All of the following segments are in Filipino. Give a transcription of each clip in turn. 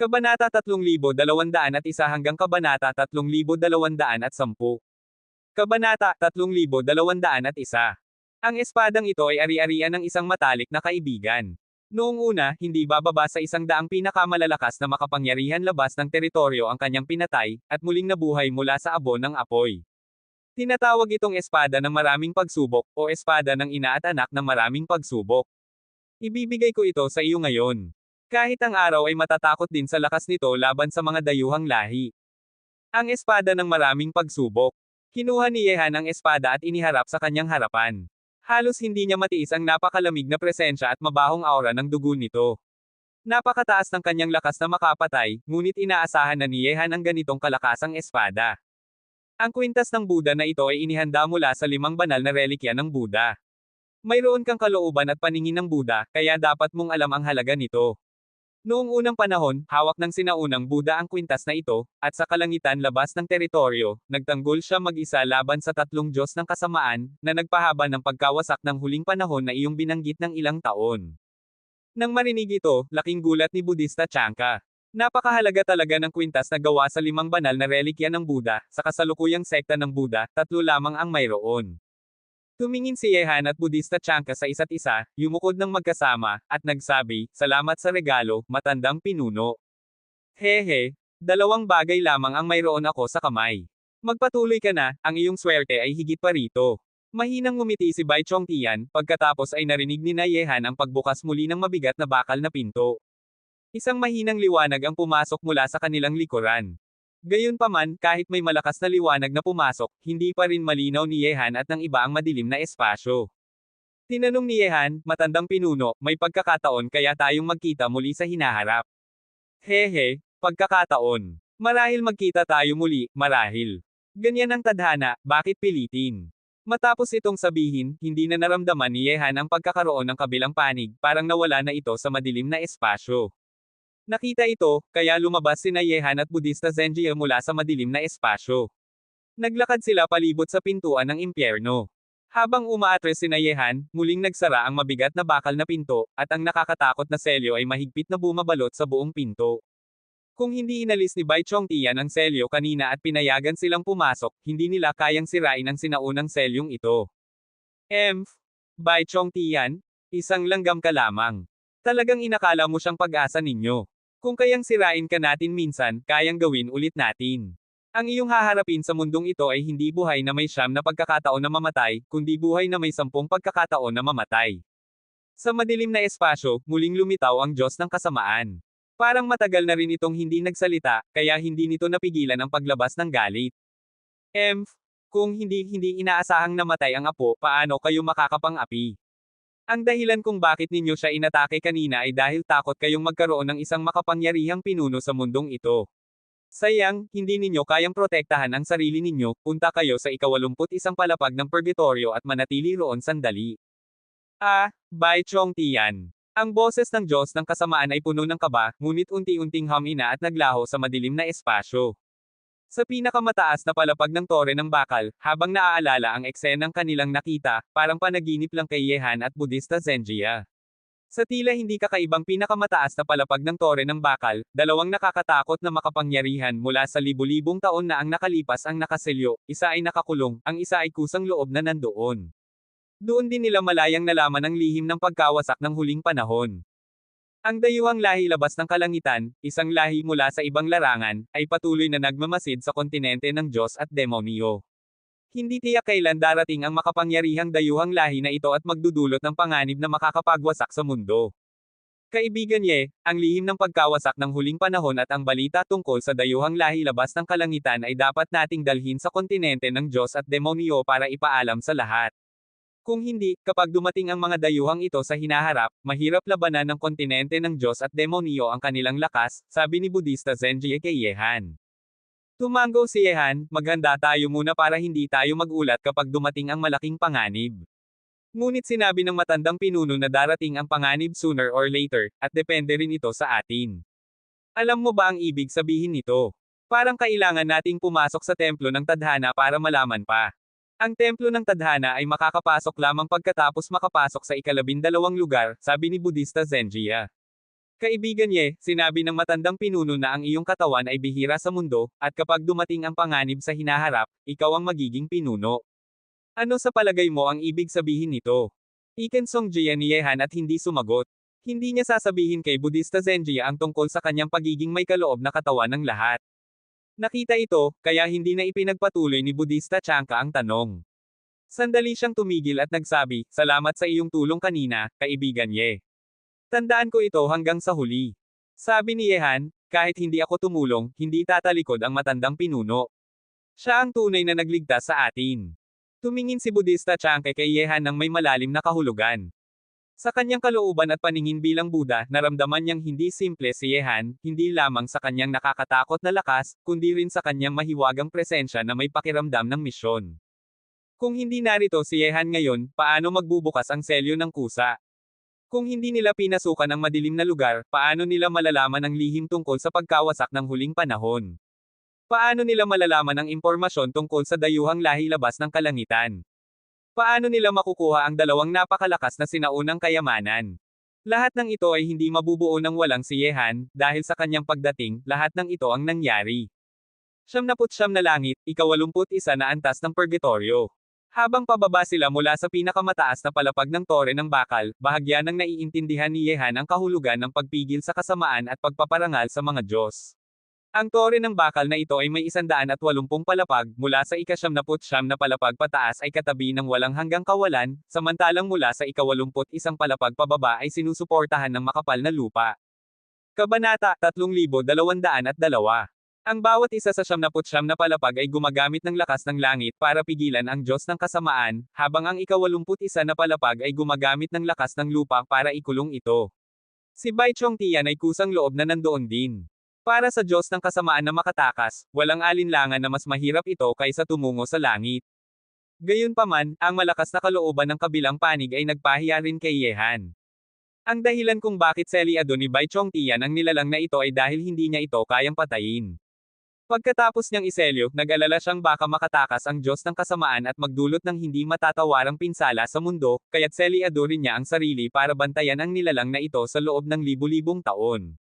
Kabanata 3201 hanggang Kabanata 3210. Kabanata 3201. Ang espadang ito ay ari-arian ng isang matalik na kaibigan. Noong una, hindi bababa sa 100 pinakamalalakas na makapangyarihan labas ng teritoryo ang kanyang pinatay, at muling nabuhay mula sa abo ng apoy. Tinatawag itong espada ng maraming pagsubok, o espada ng ina at anak ng maraming pagsubok. Ibibigay ko ito sa iyo ngayon. Kahit ang araw ay matatakot din sa lakas nito laban sa mga dayuhang lahi. Ang espada ng maraming pagsubok. Kinuha ni Yehan ang espada at iniharap sa kanyang harapan. Halos hindi niya matiis ang napakalamig na presensya at mabahong aura ng dugo nito. Napakataas ng kanyang lakas na makapatay, ngunit inaasahan na ni Yehan ang ganitong kalakasang espada. Ang kwintas ng Buddha na ito ay inihanda mula sa 5 banal na relikya ng Buddha. Mayroon kang kalooban at paningin ng Buddha, kaya dapat mong alam ang halaga nito. Noong unang panahon, hawak ng sinaunang Buddha ang kwintas na ito, at sa kalangitan labas ng teritoryo, nagtanggol siya mag-isa laban sa 3 Diyos ng kasamaan, na nagpahaba ng pagkawasak ng huling panahon na iyong binanggit ng ilang taon. Nang marinig ito, laking gulat ni Buddhista Chanka. Napakahalaga talaga ng kwintas na gawa sa 5 banal na relikya ng Buddha, sa kasalukuyang sekta ng Buddha, 3 lamang ang mayroon. Tumingin si Yehan at Buddhista Chanka sa isa't isa, yumukod ng magkasama, at nagsabi, "Salamat sa regalo, matandang pinuno. Hehe, 2 bagay lamang ang mayroon ako sa kamay. Magpatuloy ka na, ang iyong swerte ay higit pa rito." Mahinang ngumiti si Bai Chongtian, pagkatapos ay narinig ni na Yehan ang pagbukas muli ng mabigat na bakal na pinto. Isang mahinang liwanag ang pumasok mula sa kanilang likuran. Gayunpaman, kahit may malakas na liwanag na pumasok, hindi pa rin malinaw ni Yehan at ng iba ang madilim na espasyo. Tinanong ni Yehan, "Matandang pinuno, may pagkakataon kaya tayong magkita muli sa hinaharap?" "Hehe, pagkakataon. Marahil magkita tayo muli, marahil. Ganyan ang tadhana, bakit pilitin?" Matapos itong sabihin, hindi na naramdaman ni Yehan ang pagkakaroon ng kabilang panig, parang nawala na ito sa madilim na espasyo. Nakita ito, kaya lumabas sina Yehan at Buddhista Zenjia mula sa madilim na espasyo. Naglakad sila palibot sa pintuan ng impyerno. Habang umaatres sina Yehan, muling nagsara ang mabigat na bakal na pinto, at ang nakakatakot na selyo ay mahigpit na bumabalot sa buong pinto. Kung hindi inalis ni Bai Chongtian ang selyo kanina at pinayagan silang pumasok, hindi nila kayang sirain ang sinaunang selyong ito. Bai Chongtian, isang langgam ka lamang. Talagang inakala mo siyang pag-asa ninyo. Kung kayang sirain ka natin minsan, kayang gawin ulit natin. Ang iyong haharapin sa mundong ito ay hindi buhay na may 9 na pagkakataon na mamatay, kundi buhay na may 10 pagkakataon na mamatay. Sa madilim na espasyo, muling lumitaw ang Diyos ng kasamaan. Parang matagal na rin itong hindi nagsalita, kaya hindi nito napigilan ang paglabas ng galit. Kung hindi inaasahang namatay ang apo, paano kayo makakapang-api? Ang dahilan kung bakit ninyo siya inatake kanina ay dahil takot kayong magkaroon ng isang makapangyarihang pinuno sa mundong ito. Sayang, hindi ninyo kayang protektahan ang sarili ninyo, punta kayo sa 81 palapag ng purgatorio at manatili roon sandali. Bai Chongtian. Ang boses ng Diyos ng kasamaan ay puno ng kaba, ngunit unti-unting humina at naglaho sa madilim na espasyo. Sa pinakamataas na palapag ng tore ng bakal, habang naaalala ang eksenang kanilang nakita, parang panaginip lang kay Yehan at Buddhista Zenjia. Sa tila hindi kakaibang pinakamataas na palapag ng tore ng bakal, 2 nakakatakot na makapangyarihan mula sa libu-libong taon na ang nakalipas ang nakaselyo, isa ay nakakulong, ang isa ay kusang loob na nandoon. Doon din nila malayang nalaman ang lihim ng pagkawasak ng huling panahon. Ang dayuhang lahi labas ng kalangitan, isang lahi mula sa ibang larangan, ay patuloy na nagmamasid sa kontinente ng Diyos at demonyo. Hindi tiyak kailan darating ang makapangyarihang dayuhang lahi na ito at magdudulot ng panganib na makakapagwasak sa mundo. Kaibigan Ye, ang lihim ng pagkawasak ng huling panahon at ang balita tungkol sa dayuhang lahi labas ng kalangitan ay dapat nating dalhin sa kontinente ng Diyos at demonyo para ipaalam sa lahat. Kung hindi, kapag dumating ang mga dayuhang ito sa hinaharap, mahirap labanan ng kontinente ng Diyos at demonyo ang kanilang lakas, sabi ni Buddhista Zenjia kay Yehan. Tumango si Yehan, "Maghanda tayo muna para hindi tayo magulat kapag dumating ang malaking panganib." Ngunit sinabi ng matandang pinuno na darating ang panganib sooner or later, at depende rin ito sa atin. Alam mo ba ang ibig sabihin nito? Parang kailangan nating pumasok sa templo ng tadhana para malaman pa. Ang templo ng tadhana ay makakapasok lamang pagkatapos makapasok sa 12 lugar, sabi ni Buddhista Zenjia. Kaibigan Ye, sinabi ng matandang pinuno na ang iyong katawan ay bihira sa mundo, at kapag dumating ang panganib sa hinaharap, ikaw ang magiging pinuno. Ano sa palagay mo ang ibig sabihin nito? Ikensong Jia ni Yehan at hindi sumagot. Hindi niya sasabihin kay Budista Zenjia ang tungkol sa kanyang pagiging may kaloob na katawan ng lahat. Nakita ito, kaya hindi na ipinagpatuloy ni Budista Chanka ang tanong. Sandali siyang tumigil at nagsabi, "Salamat sa iyong tulong kanina, kaibigan Ye. Tandaan ko ito hanggang sa huli." Sabi ni Yehan, "Kahit hindi ako tumulong, hindi tatalikod ang matandang pinuno. Siya ang tunay na nagligtas sa atin." Tumingin si Budista Chanke kay Yehan ng may malalim na kahulugan. Sa kanyang kalooban at paningin bilang Buddha, naramdaman niyang hindi simple si Yehan, hindi lamang sa kanyang nakakatakot na lakas, kundi rin sa kanyang mahiwagang presensya na may pakiramdam ng misyon. Kung hindi narito si Yehan ngayon, paano magbubukas ang selyo ng kusa? Kung hindi nila pinasukan ang madilim na lugar, paano nila malalaman ang lihim tungkol sa pagkawasak ng huling panahon? Paano nila malalaman ang impormasyon tungkol sa dayuhang lahi labas ng kalangitan? Paano nila makukuha ang dalawang napakalakas na sinaunang kayamanan? Lahat ng ito ay hindi mabubuo ng walang si Yehan, dahil sa kanyang pagdating, lahat ng ito ang nangyari. 79 na langit, ika-81 na antas ng purgatorio. Habang pababa sila mula sa pinakamataas na palapag ng tore ng bakal, bahagya ng naiintindihan ni Yehan ang kahulugan ng pagpigil sa kasamaan at pagpaparangal sa mga Diyos. Ang tore ng bakal na ito ay may 180 palapag, mula sa ika-79 na palapag pataas ay katabi ng walang hanggang kawalan, samantalang mula sa ika-81 palapag pababa ay sinusuportahan ng makapal na lupa. Kabanata 3202. Ang bawat isa sa 79 na palapag ay gumagamit ng lakas ng langit para pigilan ang Diyos ng kasamaan, habang ang ika-81 na palapag ay gumagamit ng lakas ng lupa para ikulong ito. Si Bai Chong Tian ay kusang loob na nandoon din. Para sa Diyos ng kasamaan na makatakas, walang alinlangan na mas mahirap ito kaysa tumungo sa langit. Gayunpaman, ang malakas na kalooban ng kabilang panig ay nagpahiya rin kay Yehan. Ang dahilan kung bakit seliado ni Bai Chong Tian ang nilalang na ito ay dahil hindi niya ito kayang patayin. Pagkatapos niyang iselyo, nag-alala siyang baka makatakas ang Diyos ng kasamaan at magdulot ng hindi matatawarang pinsala sa mundo, kaya't seliado rin niya ang sarili para bantayan ang nilalang na ito sa loob ng libu-libong taon.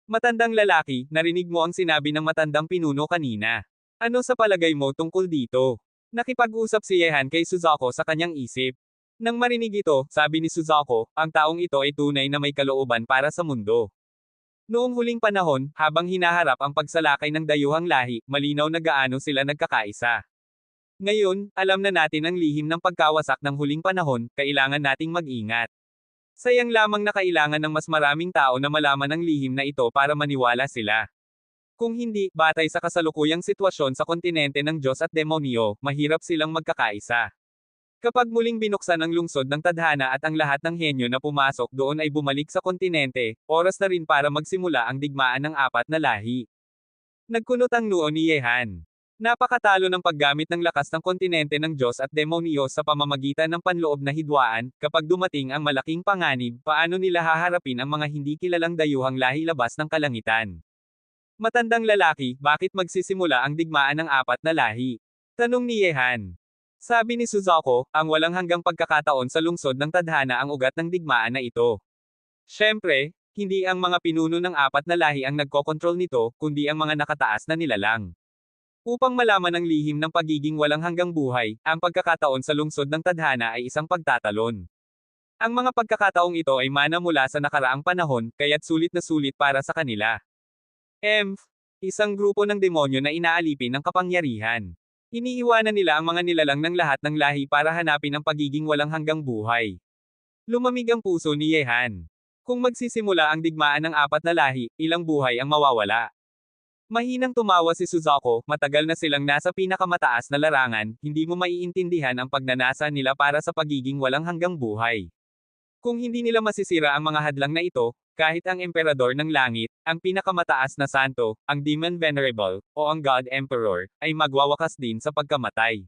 Matandang lalaki, narinig mo ang sinabi ng matandang pinuno kanina. Ano sa palagay mo tungkol dito? Nakipag-usap si Yehan kay Suzuko sa kanyang isip. Nang marinig ito, sabi ni Suzuko, ang taong ito ay tunay na may kalooban para sa mundo. Noong huling panahon, habang hinaharap ang pagsalakay ng dayuhang lahi, malinaw na gaano sila nagkakaisa. Ngayon, alam na natin ang lihim ng pagkawasak ng huling panahon, kailangan nating mag-ingat. Sayang lamang na kailangan ng mas maraming tao na malaman ang lihim na ito para maniwala sila. Kung hindi, batay sa kasalukuyang sitwasyon sa kontinente ng Diyos at demonyo, mahirap silang magkakaisa. Kapag muling binuksan ang lungsod ng tadhana at ang lahat ng henyo na pumasok doon ay bumalik sa kontinente, oras na rin para magsimula ang digmaan ng apat na lahi. Nagkunot ang noo ni Yehan. Napakatalo ng paggamit ng lakas ng kontinente ng Diyos at demonyo sa pamamagitan ng panloob na hidwaan, kapag dumating ang malaking panganib, paano nila haharapin ang mga hindi kilalang dayuhang lahi labas ng kalangitan? Matandang lalaki, bakit magsisimula ang digmaan ng apat na lahi? Tanong ni Yehan. Sabi ni Suzuko, ang walang hanggang pagkakataon sa lungsod ng tadhana ang ugat ng digmaan na ito. Siyempre, hindi ang mga pinuno ng apat na lahi ang nagkokontrol nito, kundi ang mga nakataas na nilalang. Upang malaman ang lihim ng pagiging walang hanggang buhay, ang pagkakataon sa lungsod ng tadhana ay isang pagtatalon. Ang mga pagkakataong ito ay mana mula sa nakaraang panahon, kaya't sulit na sulit para sa kanila. Isang grupo ng demonyo na inaalipin ng kapangyarihan. Iniiwanan nila ang mga nilalang ng lahat ng lahi para hanapin ang pagiging walang hanggang buhay. Lumamig ang puso ni Yehan. Kung magsisimula ang digmaan ng apat na lahi, ilang buhay ang mawawala. Mahinang tumawa si Suzuko, matagal na silang nasa pinakamataas na larangan, hindi mo maiintindihan ang pagnanasa nila para sa pagiging walang hanggang buhay. Kung hindi nila masisira ang mga hadlang na ito, kahit ang Emperador ng Langit, ang pinakamataas na santo, ang Demon Venerable, o ang God Emperor, ay magwawakas din sa pagkamatay.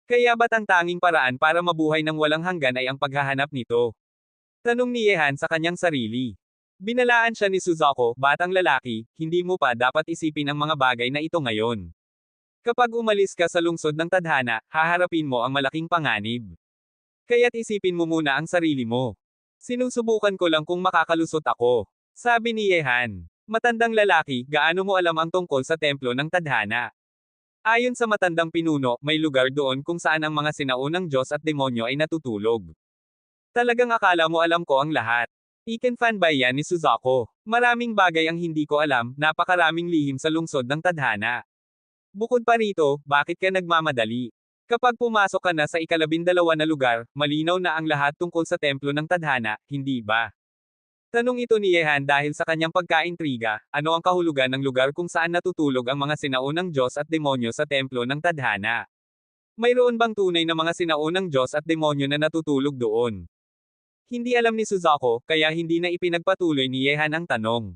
Kaya ba't ang tanging paraan para mabuhay ng walang hanggan ay ang paghahanap nito? Tanong ni Yehan sa kanyang sarili. Binalaan siya ni Suzuko, batang lalaki, hindi mo pa dapat isipin ang mga bagay na ito ngayon. Kapag umalis ka sa lungsod ng tadhana, haharapin mo ang malaking panganib. Kaya't isipin mo muna ang sarili mo. Sinusubukan ko lang kung makakalusot ako. Sabi ni Yehan. Matandang lalaki, gaano mo alam ang tungkol sa templo ng tadhana? Ayon sa matandang pinuno, may lugar doon kung saan ang mga sinaunang Diyos at demonyo ay natutulog. Talagang akala mo alam ko ang lahat. Iken-fan ba yan ni Suzaku? Maraming bagay ang hindi ko alam, napakaraming lihim sa lungsod ng tadhana. Bukod pa rito, bakit ka nagmamadali? Kapag pumasok ka na sa ikalabindalawa na lugar, malinaw na ang lahat tungkol sa templo ng tadhana, hindi ba? Tanong ito ni Yehan dahil sa kanyang pagkaintriga, ano ang kahulugan ng lugar kung saan natutulog ang mga sinaunang Diyos at demonyo sa templo ng tadhana? Mayroon bang tunay na mga sinaunang Diyos at demonyo na natutulog doon? Hindi alam ni Suzaku, kaya hindi na ipinagpatuloy ni Yehan ang tanong.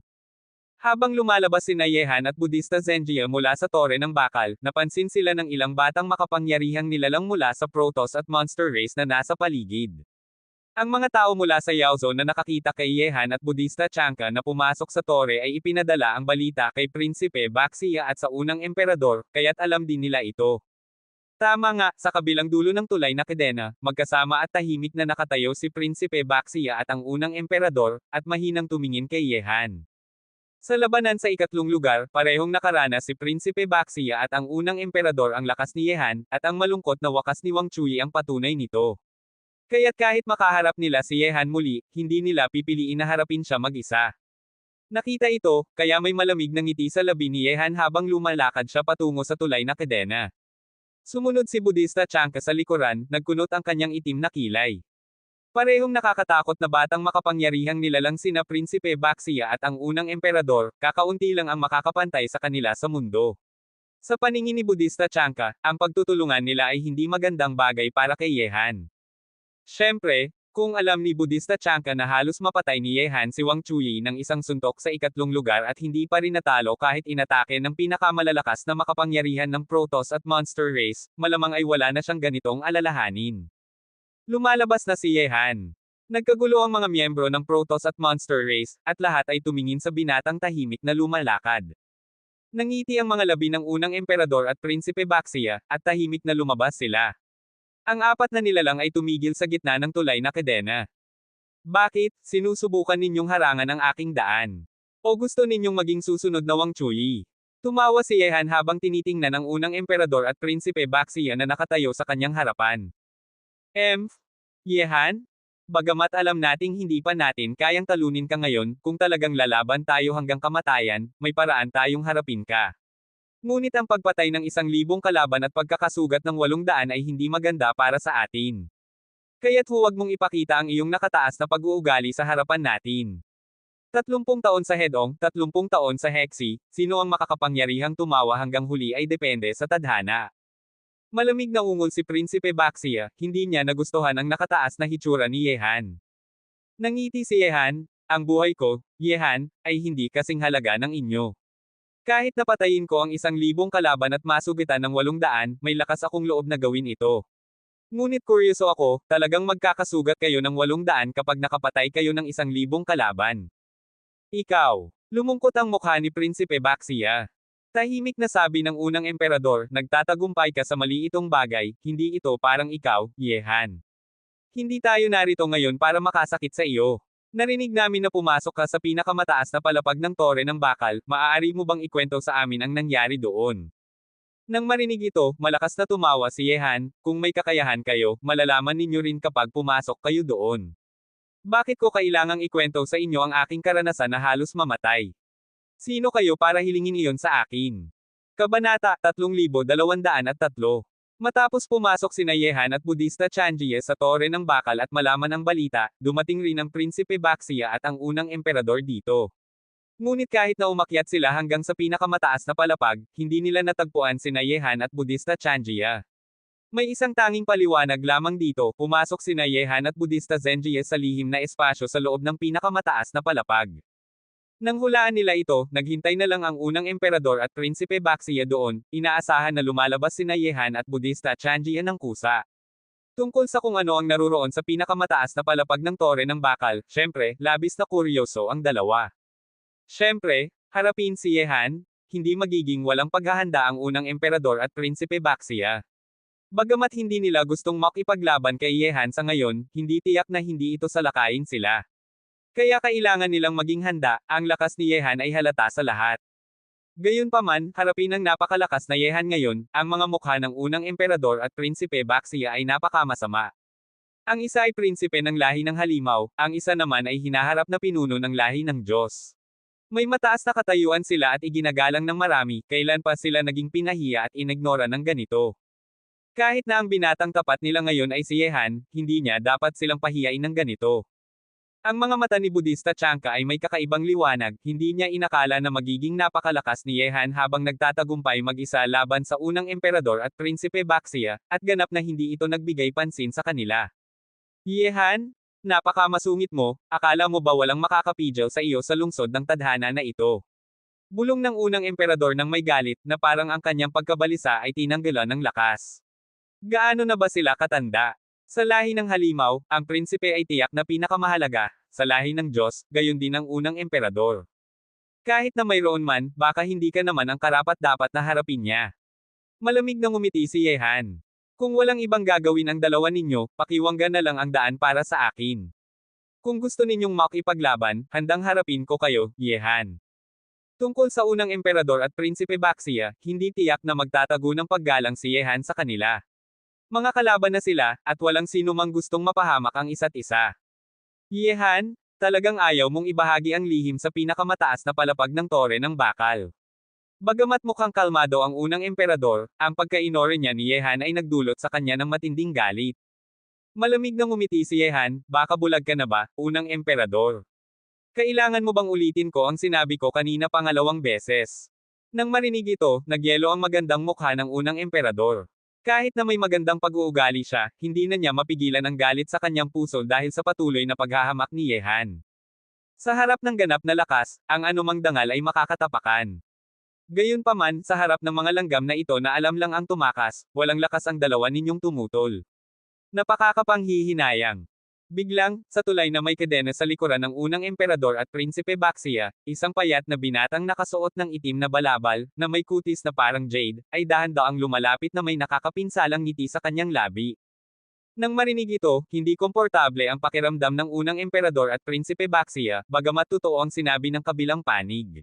Habang lumalabas sina Yehan at Budista Zenjia mula sa tore ng bakal, napansin sila ng ilang batang makapangyarihang nilalang mula sa Protoss at Monster Race na nasa paligid. Ang mga tao mula sa Yaozo na nakakita kay Yehan at Budista Chanka na pumasok sa tore ay ipinadala ang balita kay Prinsipe Baxia at sa unang emperador, kaya't alam din nila ito. Tama nga, sa kabilang dulo ng tulay na kedena, magkasama at tahimik na nakatayo si Prinsipe Baxia at ang unang emperador, at mahinang tumingin kay Yehan. Sa labanan sa ikatlong lugar, parehong nakaranas si Prinsipe Baxia at ang unang emperador ang lakas ni Yehan, at ang malungkot na wakas ni Wang Chui ang patunay nito. Kaya't kahit makaharap nila si Yehan muli, hindi nila pipiliin na harapin siya mag-isa. Nakita ito, kaya may malamig na ngiti sa labi ni Yehan habang lumalakad siya patungo sa tulay na kedena. Sumunod si Budista Chanka sa likuran, nagkunot ang kanyang itim na kilay. Parehong nakakatakot na batang makapangyarihang nilalang sina Prinsipe Baxia at ang unang emperador, kakaunti lang ang makakapantay sa kanila sa mundo. Sa paningin ni Budista Chanka, ang pagtutulungan nila ay hindi magandang bagay para kay Yehan. Siyempre, kung alam ni Budista Chanka na halos mapatay ni Yehan si Wang Chui ng isang suntok sa ikatlong lugar at hindi pa rin natalo kahit inatake ng pinakamalalakas na makapangyarihan ng Protoss at Monster Race, malamang ay wala na siyang ganitong alalahanin. Lumalabas na si Yehan. Nagkagulo ang mga miyembro ng Protoss at Monster Race, at lahat ay tumingin sa binatang tahimik na lumalakad. Nangiti ang mga labi ng unang emperador at Prinsipe Baxia, at tahimik na lumabas sila. Ang apat na nilalang ay tumigil sa gitna ng tulay na kedena. Bakit, sinusubukan ninyong harangan ang aking daan? O gusto ninyong maging susunod na Wang Chui? Tumawa si Yehan habang tinitingnan ang unang emperador at Prinsipe Baxia na nakatayo sa kanyang harapan. Yehan? Bagamat alam nating hindi pa natin kayang talunin ka ngayon, kung talagang lalaban tayo hanggang kamatayan, may paraan tayong harapin ka. Ngunit ang pagpatay ng 1,000 kalaban at pagkakasugat ng 800 ay hindi maganda para sa atin. Kaya't huwag mong ipakita ang iyong nakataas na pag-uugali sa harapan natin. 30 taon sa Hedong, 30 taon sa Hexi, sino ang makakapangyarihang tumawa hanggang huli ay depende sa tadhana. Malamig na ungol si Prinsipe Baxia, hindi niya nagustuhan ang nakataas na hitsura ni Yehan. Nangiti si Yehan, ang buhay ko, Yehan, ay hindi kasing halaga ng inyo. Kahit napatayin ko ang 1,000 kalaban at masugitan ng 800, may lakas akong loob na gawin ito. Ngunit kuryoso ako, talagang magkakasugat kayo ng 800 kapag nakapatay kayo ng 1,000 kalaban. Ikaw. Lumungkot ang mukha ni Prinsipe Baxia. Tahimik na sabi ng unang emperador, nagtatagumpay ka sa maliitong bagay, hindi ito parang ikaw, Yehan. Hindi tayo narito ngayon para makasakit sa iyo. Narinig namin na pumasok ka sa pinakamataas na palapag ng tore ng bakal, maaari mo bang ikwento sa amin ang nangyari doon? Nang marinig ito, malakas na tumawa si Yehan, kung may kakayahan kayo, malalaman ninyo rin kapag pumasok kayo doon. Bakit ko kailangang ikwento sa inyo ang aking karanasan na halos mamatay? Sino kayo para hilingin iyon sa akin? Kabanata 3203. Matapos pumasok sina Yehan at Budista Chanjie sa tore ng bakal at malaman ang balita, dumating rin ang Prinsipe Baxia at ang unang emperador dito. Ngunit kahit na umakyat sila hanggang sa pinakamataas na palapag, hindi nila natagpuan sina Yehan at Budista Chanjie. May isang tanging paliwanag lamang dito, pumasok sina Yehan at Budista Zenjie sa lihim na espasyo sa loob ng pinakamataas na palapag. Nang hulaan nila ito, naghintay na lang ang unang emperador at Prinsipe Baxia doon, inaasahan na lumalabas sina Yehan at Budista Chanjie ng kusa. Tungkol sa kung ano ang naruroon sa pinakamataas na palapag ng tore ng bakal, syempre, labis na kuryoso ang dalawa. Syempre, harapin si Yehan, hindi magiging walang paghahanda ang unang emperador at Prinsipe Baxia. Bagamat hindi nila gustong makipaglaban kay Yehan sa ngayon, hindi tiyak na hindi ito salakayin sila. Kaya kailangan nilang maging handa, ang lakas ni Yehan ay halata sa lahat. Gayunpaman, harapin ng napakalakas na Yehan ngayon, ang mga mukha ng unang emperador at prinsipe Baxia ay napakamasama. Ang isa ay prinsipe ng lahi ng halimaw, ang isa naman ay hinaharap na pinuno ng lahi ng Diyos. May mataas na katayuan sila at iginagalang ng marami, kailan pa sila naging pinahiya at inignora ng ganito. Kahit na ang binatang tapat nila ngayon ay si Yehan, hindi niya dapat silang pahiyain ng ganito. Ang mga mata ni Budista Chanka ay may kakaibang liwanag, hindi niya inakala na magiging napakalakas ni Yehan habang nagtatagumpay mag-isa laban sa unang emperador at prinsipe Baxia, at ganap na hindi ito nagbigay pansin sa kanila. Yehan, napakamasungit mo, akala mo ba walang makakapidyaw sa iyo sa lungsod ng tadhana na ito? Bulong ng unang emperador ng may galit, na parang ang kanyang pagkabalisa ay tinanggalan ng lakas. Gaano na ba sila katanda? Sa lahi ng halimaw, ang prinsipe ay tiyak na pinakamahalaga, sa lahi ng Diyos, gayon din ang unang emperador. Kahit na mayroon man, baka hindi ka naman ang karapat-dapat na harapin niya. Malamig na ngumiti si Yehan. Kung walang ibang gagawin ang dalawa ninyo, pakiwanggan na lang ang daan para sa akin. Kung gusto ninyong makipaglaban, handang harapin ko kayo, Yehan. Tungkol sa unang emperador at prinsipe Baxia, hindi tiyak na magtatago ng paggalang si Yehan sa kanila. Mga kalaban na sila, at walang sino mang gustong mapahamak ang isa't isa. Yehan, talagang ayaw mong ibahagi ang lihim sa pinakamataas na palapag ng tore ng bakal. Bagamat mukhang kalmado ang unang emperador, ang pagkainore niya ni Yehan ay nagdulot sa kanya ng matinding galit. Malamig na ngumiti si Yehan, baka bulag ka na ba, unang emperador? Kailangan mo bang ulitin ko ang sinabi ko kanina pangalawang beses? Nang marinig ito, nagyelo ang magandang mukha ng unang emperador. Kahit na may magandang pag-uugali siya, hindi na niya mapigilan ang galit sa kanyang puso dahil sa patuloy na paghahamak ni Yehan. Sa harap ng ganap na lakas, ang anumang dangal ay makakatapakan. Gayunpaman, sa harap ng mga langgam na ito na alam lang ang tumakas, walang lakas ang dalawa ninyong tumutol. Napakakapanghihinayang. Biglang, sa tulay na may kadena sa likuran ng unang emperador at prinsipe Baxia, isang payat na binatang nakasuot ng itim na balabal, na may kutis na parang jade, ay dahan-daang lumalapit na may nakakapinsalang ngiti sa kanyang labi. Nang marinig ito, hindi komportable ang pakiramdam ng unang emperador at prinsipe Baxia, bagamat totoo ang sinabi ng kabilang panig.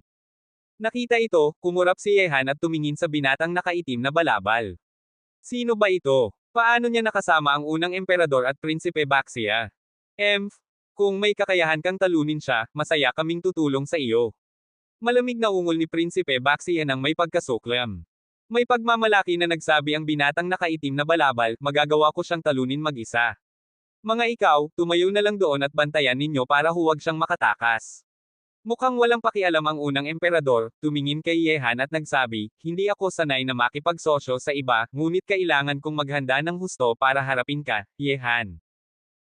Nakita ito, kumurap si Yehan at tumingin sa binatang nakaitim na balabal. Sino ba ito? Paano niya nakasama ang unang emperador at prinsipe Baxia? Kung may kakayahan kang talunin siya, masaya kaming tutulong sa iyo. Malamig na ungol ni Prinsipe Baxia nang may pagkasuklam. May pagmamalaki na nagsabi ang binatang nakaitim na balabal, magagawa ko siyang talunin mag-isa. Mga ikaw, tumayo na lang doon at bantayan ninyo para huwag siyang makatakas. Mukhang walang pakialam ang unang emperador, tumingin kay Yehan at nagsabi, hindi ako sanay na makipagsosyo sa iba, ngunit kailangan kong maghanda ng husto para harapin ka, Yehan.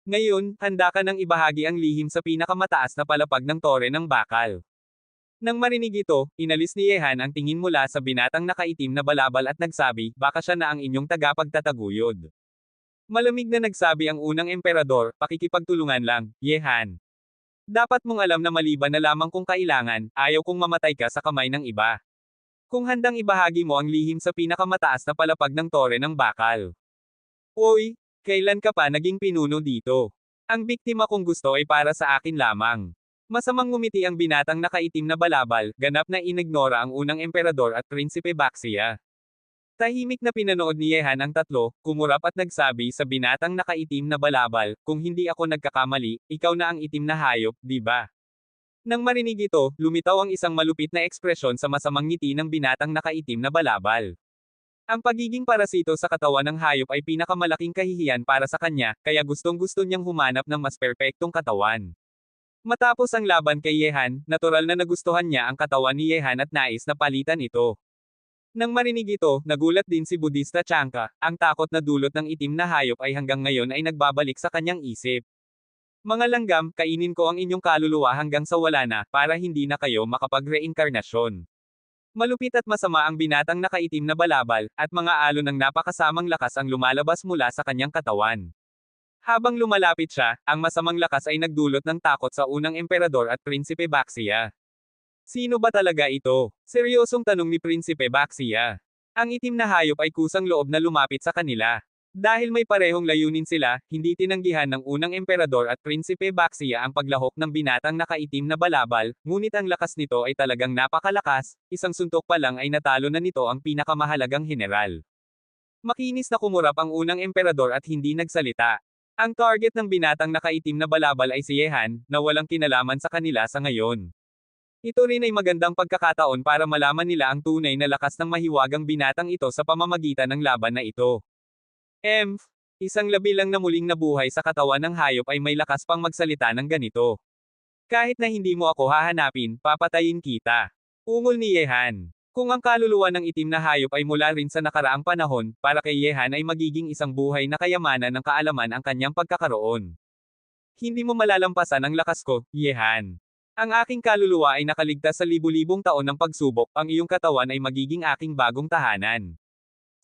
Ngayon, handa ka nang ibahagi ang lihim sa pinakamataas na palapag ng tore ng bakal. Nang marinig ito, inalis ni Yehan ang tingin mula sa binatang nakaitim na balabal at nagsabi, baka siya na ang inyong tagapagtataguyod. Malamig na nagsabi ang unang emperador, pakikipagtulungan lang, Yehan. Dapat mong alam na maliban na lamang kung kailangan, ayaw kong mamatay ka sa kamay ng iba. Kung handang ibahagi mo ang lihim sa pinakamataas na palapag ng tore ng bakal. Uy! Kailan ka pa naging pinuno dito? Ang biktima kung gusto ay para sa akin lamang. Masamang ngumiti ang binatang nakaitim na balabal, ganap na inignora ang unang emperador at prinsipe Baxia. Tahimik na pinanood ni Yehan ang tatlo, kumurap at nagsabi sa binatang nakaitim na balabal, kung hindi ako nagkakamali, ikaw na ang itim na hayop, di ba? Nang marinig ito, lumitaw ang isang malupit na ekspresyon sa masamang ngiti ng binatang nakaitim na balabal. Ang pagiging parasito sa katawan ng hayop ay pinakamalaking kahihiyan para sa kanya, kaya gustong-gusto niyang humanap ng mas perpektong katawan. Matapos ang laban kay Yehan, natural na nagustuhan niya ang katawan ni Yehan at nais na palitan ito. Nang marinig ito, nagulat din si Budista Chanka, ang takot na dulot ng itim na hayop ay hanggang ngayon ay nagbabalik sa kanyang isip. Mga langgam, kainin ko ang inyong kaluluwa hanggang sa wala na, para hindi na kayo makapag-reinkarnasyon. Malupit at masama ang binatang nakaitim na balabal, at mga alon ng napakasamang lakas ang lumalabas mula sa kanyang katawan. Habang lumalapit siya, ang masamang lakas ay nagdulot ng takot sa unang emperador at prinsipe Baxia. Sino ba talaga ito? Seryosong tanong ni Prinsipe Baxia. Ang itim na hayop ay kusang loob na lumapit sa kanila. Dahil may parehong layunin sila, hindi tinanggihan ng unang emperador at prinsipe Baxia ang paglahok ng binatang nakaitim na balabal, ngunit ang lakas nito ay talagang napakalakas, isang suntok pa lang ay natalo na nito ang pinakamahalagang general. Makinis na kumurap ang unang emperador at hindi nagsalita. Ang target ng binatang nakaitim na balabal ay si Yehan, na walang kinalaman sa kanila sa ngayon. Ito rin ay magandang pagkakataon para malaman nila ang tunay na lakas ng mahiwagang binatang ito sa pamamagitan ng laban na ito. Isang labi lang na muling nabuhay sa katawan ng hayop ay may lakas pang magsalita ng ganito. Kahit na hindi mo ako hahanapin, papatayin kita. Ungol ni Yehan. Kung ang kaluluwa ng itim na hayop ay mula rin sa nakaraang panahon, para kay Yehan ay magiging isang buhay na kayamanan ng kaalaman ang kanyang pagkakaroon. Hindi mo malalampasan ang lakas ko, Yehan. Ang aking kaluluwa ay nakaligtas sa libu-libong taon ng pagsubok, ang iyong katawan ay magiging aking bagong tahanan.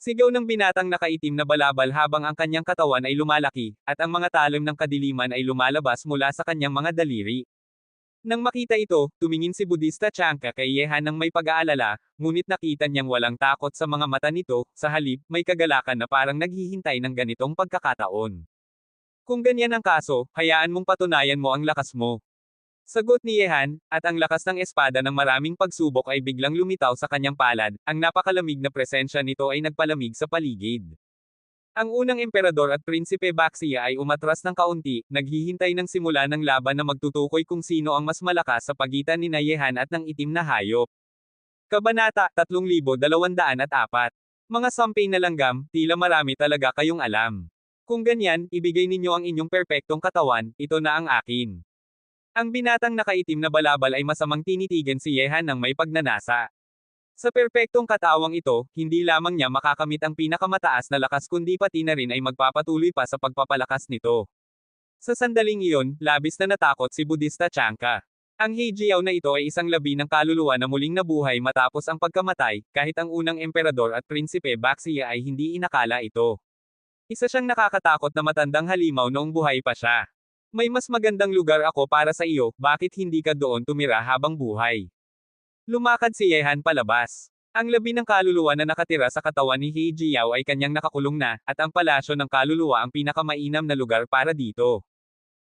Sigaw ng binatang nakaitim na balabal habang ang kanyang katawan ay lumalaki, at ang mga talim ng kadiliman ay lumalabas mula sa kanyang mga daliri. Nang makita ito, tumingin si Budista Chanka kay Yehan ng may pag-aalala, ngunit nakita niyang walang takot sa mga mata nito, sa halip, may kagalakan na parang naghihintay ng ganitong pagkakataon. Kung ganyan ang kaso, hayaan mong patunayan mo ang lakas mo. Sagot ni Yehan, at ang lakas ng espada ng maraming pagsubok ay biglang lumitaw sa kanyang palad, ang napakalamig na presensya nito ay nagpalamig sa paligid. Ang unang emperador at prinsipe Baxia ay umatras ng kaunti, naghihintay ng simula ng laban na magtutukoy kung sino ang mas malakas sa pagitan ni Yehan at ng itim na hayop. Kabanata 3204. Mga sampay na langgam, tila marami talaga kayong alam. Kung ganyan, ibigay ninyo ang inyong perpektong katawan, ito na ang akin. Ang binatang nakaitim na balabal ay masamang tinitigan si Yehan ng may pagnanasa. Sa perpektong katawang ito, hindi lamang niya makakamit ang pinakamataas na lakas kundi pati na rin ay magpapatuloy pa sa pagpapalakas nito. Sa sandaling iyon, labis na natakot si Budista Chanka. Ang Heijiao na ito ay isang labi ng kaluluwa na muling nabuhay matapos ang pagkamatay, kahit ang unang emperador at prinsipe Baxia ay hindi inakala ito. Isa siyang nakakatakot na matandang halimaw noong buhay pa siya. May mas magandang lugar ako para sa iyo, bakit hindi ka doon tumira habang buhay? Lumakad si Yehan palabas. Ang labi ng kaluluwa na nakatira sa katawan ni Heijiao ay kanyang nakakulong na, at ang palasyo ng kaluluwa ang pinakamainam na lugar para dito.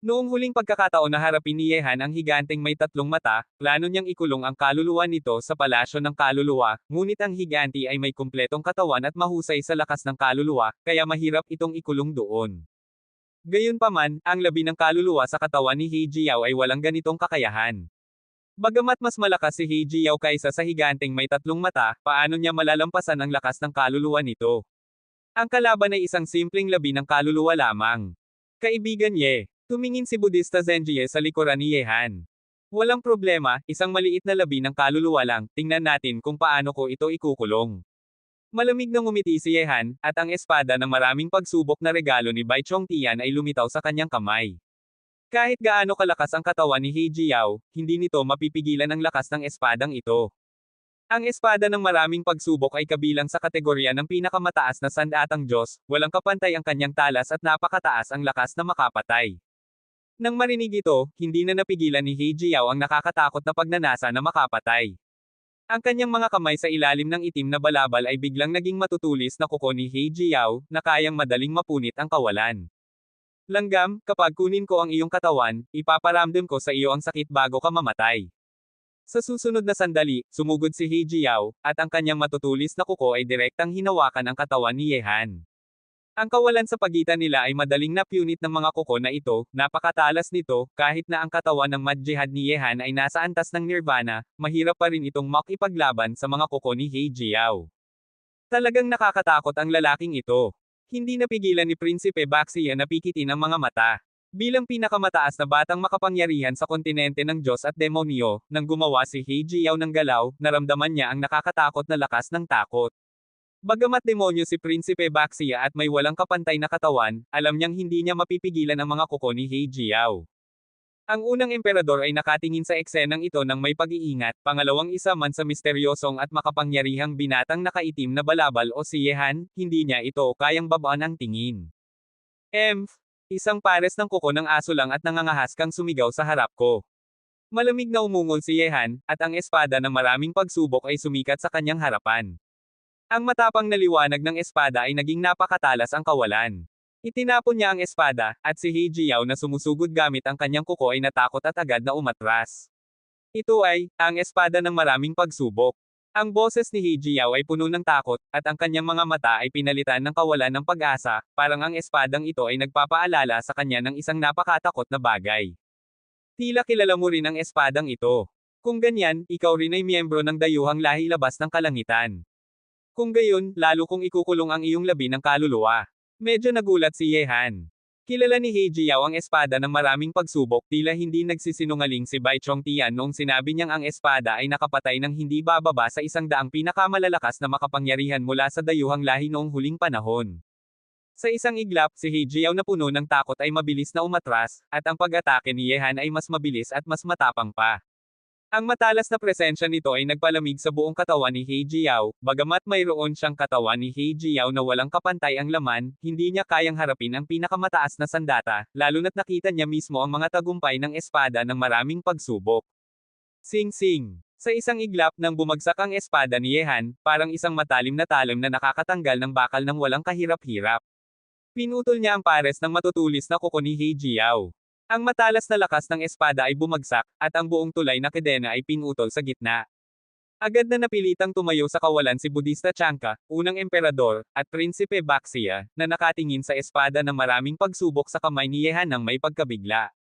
Noong huling pagkakataon na harapin ni Yehan ang higanteng may tatlong mata, plano niyang ikulong ang kaluluwa nito sa palasyo ng kaluluwa, ngunit ang higanti ay may kumpletong katawan at mahusay sa lakas ng kaluluwa, kaya mahirap itong ikulong doon. Gayunpaman, ang labi ng kaluluwa sa katawan ni Heijiao ay walang ganitong kakayahan. Bagamat mas malakas si Heijiao kaysa sa higanteng may tatlong mata, paano niya malalampasan ang lakas ng kaluluwa nito? Ang kalaban ay isang simpleng labi ng kaluluwa lamang. Kaibigan Ye, tumingin si Budista Zenjie sa likuran ni Yehan. Walang problema, isang maliit na labi ng kaluluwa lang, tingnan natin kung paano ko ito ikukulong. Malamig na ngumiti si Yehan, at ang espada ng maraming pagsubok na regalo ni Bai Chongtian ay lumitaw sa kanyang kamay. Kahit gaano kalakas ang katawan ni Heijiao, hindi nito mapipigilan ang lakas ng espadang ito. Ang espada ng maraming pagsubok ay kabilang sa kategorya ng pinakamataas na sandatang Diyos, walang kapantay ang kanyang talas at napakataas ang lakas na makapatay. Nang marinig ito, hindi na napigilan ni Heijiao ang nakakatakot na pagnanasa na makapatay. Ang kanyang mga kamay sa ilalim ng itim na balabal ay biglang naging matutulis na kuko ni Heijiao, na kayang madaling mapunit ang kawalan. Langgam, kapag kunin ko ang iyong katawan, ipaparamdam ko sa iyo ang sakit bago ka mamatay. Sa susunod na sandali, sumugod si Heijiao, at ang kanyang matutulis na kuko ay direktang hinawakan ang katawan ni Yehan. Ang kawalan sa pagitan nila ay madaling napunit ng mga kuko na ito, napakatalas nito, kahit na ang katawan ng Madjihad ni Yehan ay nasa antas ng nirvana, mahirap pa rin itong makipaglaban sa mga kuko ni Heijiao. Talagang nakakatakot ang lalaking ito. Hindi napigilan ni Prinsipe Baxia na pikitin ang mga mata. Bilang pinakamataas na batang makapangyarihan sa kontinente ng Diyos at demonyo, nang gumawa si Heijiao ng galaw, naramdaman niya ang nakakatakot na lakas ng takot. Bagamat demonyo si Prinsipe Baxia at may walang kapantay na katawan, alam niyang hindi niya mapipigilan ang mga kuko ni Heijiao. Ang unang emperador ay nakatingin sa eksenang ito ng may pag-iingat, pangalawang isa man sa misteryosong at makapangyarihang binatang nakaitim na balabal o si Yehan, hindi niya ito kayang babaan ang tingin. Isang pares ng kuko ng aso lang at nangangahas kang sumigaw sa harap ko. Malamig na umungol si Yehan, at ang espada ng maraming pagsubok ay sumikat sa kanyang harapan. Ang matapang na liwanag ng espada ay naging napakatalas ang kawalan. Itinapon niya ang espada, at si He Jiao na sumusugod gamit ang kanyang kuko ay natakot at agad na umatras. Ito ay, ang espada ng maraming pagsubok. Ang boses ni He Jiao ay puno ng takot, at ang kanyang mga mata ay pinalitan ng kawalan ng pag-asa, parang ang espadang ito ay nagpapaalala sa kanya ng isang napakatakot na bagay. Tila kilala mo rin ang espadang ito. Kung ganyan, ikaw rin ay miyembro ng dayuhang lahi labas ng kalangitan. Kung gayon, lalo kong ikukulong ang iyong labi ng kaluluwa. Medyo nagulat si Yehan. Kilala ni He Jiao ang espada ng maraming pagsubok, tila hindi nagsisinungaling si Bai Chongtian noong sinabi niyang ang espada ay nakapatay ng hindi bababa sa 100 pinakamalalakas na makapangyarihan mula sa dayuhang lahi noong huling panahon. Sa isang iglap, si He Jiao na puno ng takot ay mabilis na umatras, at ang pag-atake ni Yehan ay mas mabilis at mas matapang pa. Ang matalas na presensya nito ay nagpalamig sa buong katawan ni He Jiao, bagamat mayroon siyang katawan ni He Jiao na walang kapantay ang laman, hindi niya kayang harapin ang pinakamataas na sandata, lalo na't nakita niya mismo ang mga tagumpay ng espada ng maraming pagsubok. Sing sing! Sa isang iglap nang bumagsak ang espada ni Yehan, parang isang matalim na talim na nakakatanggal ng bakal ng walang kahirap-hirap. Pinutol niya ang pares ng matutulis na kuko ni He Jiao. Ang matalas na lakas ng espada ay bumagsak, at ang buong tulay na kedena ay pinutol sa gitna. Agad na napilitang tumayo sa kawalan si Budista Chanka, unang emperador, at Prinsipe Baxia, na nakatingin sa espada na maraming pagsubok sa kamay ni Yehan ng may pagkabigla.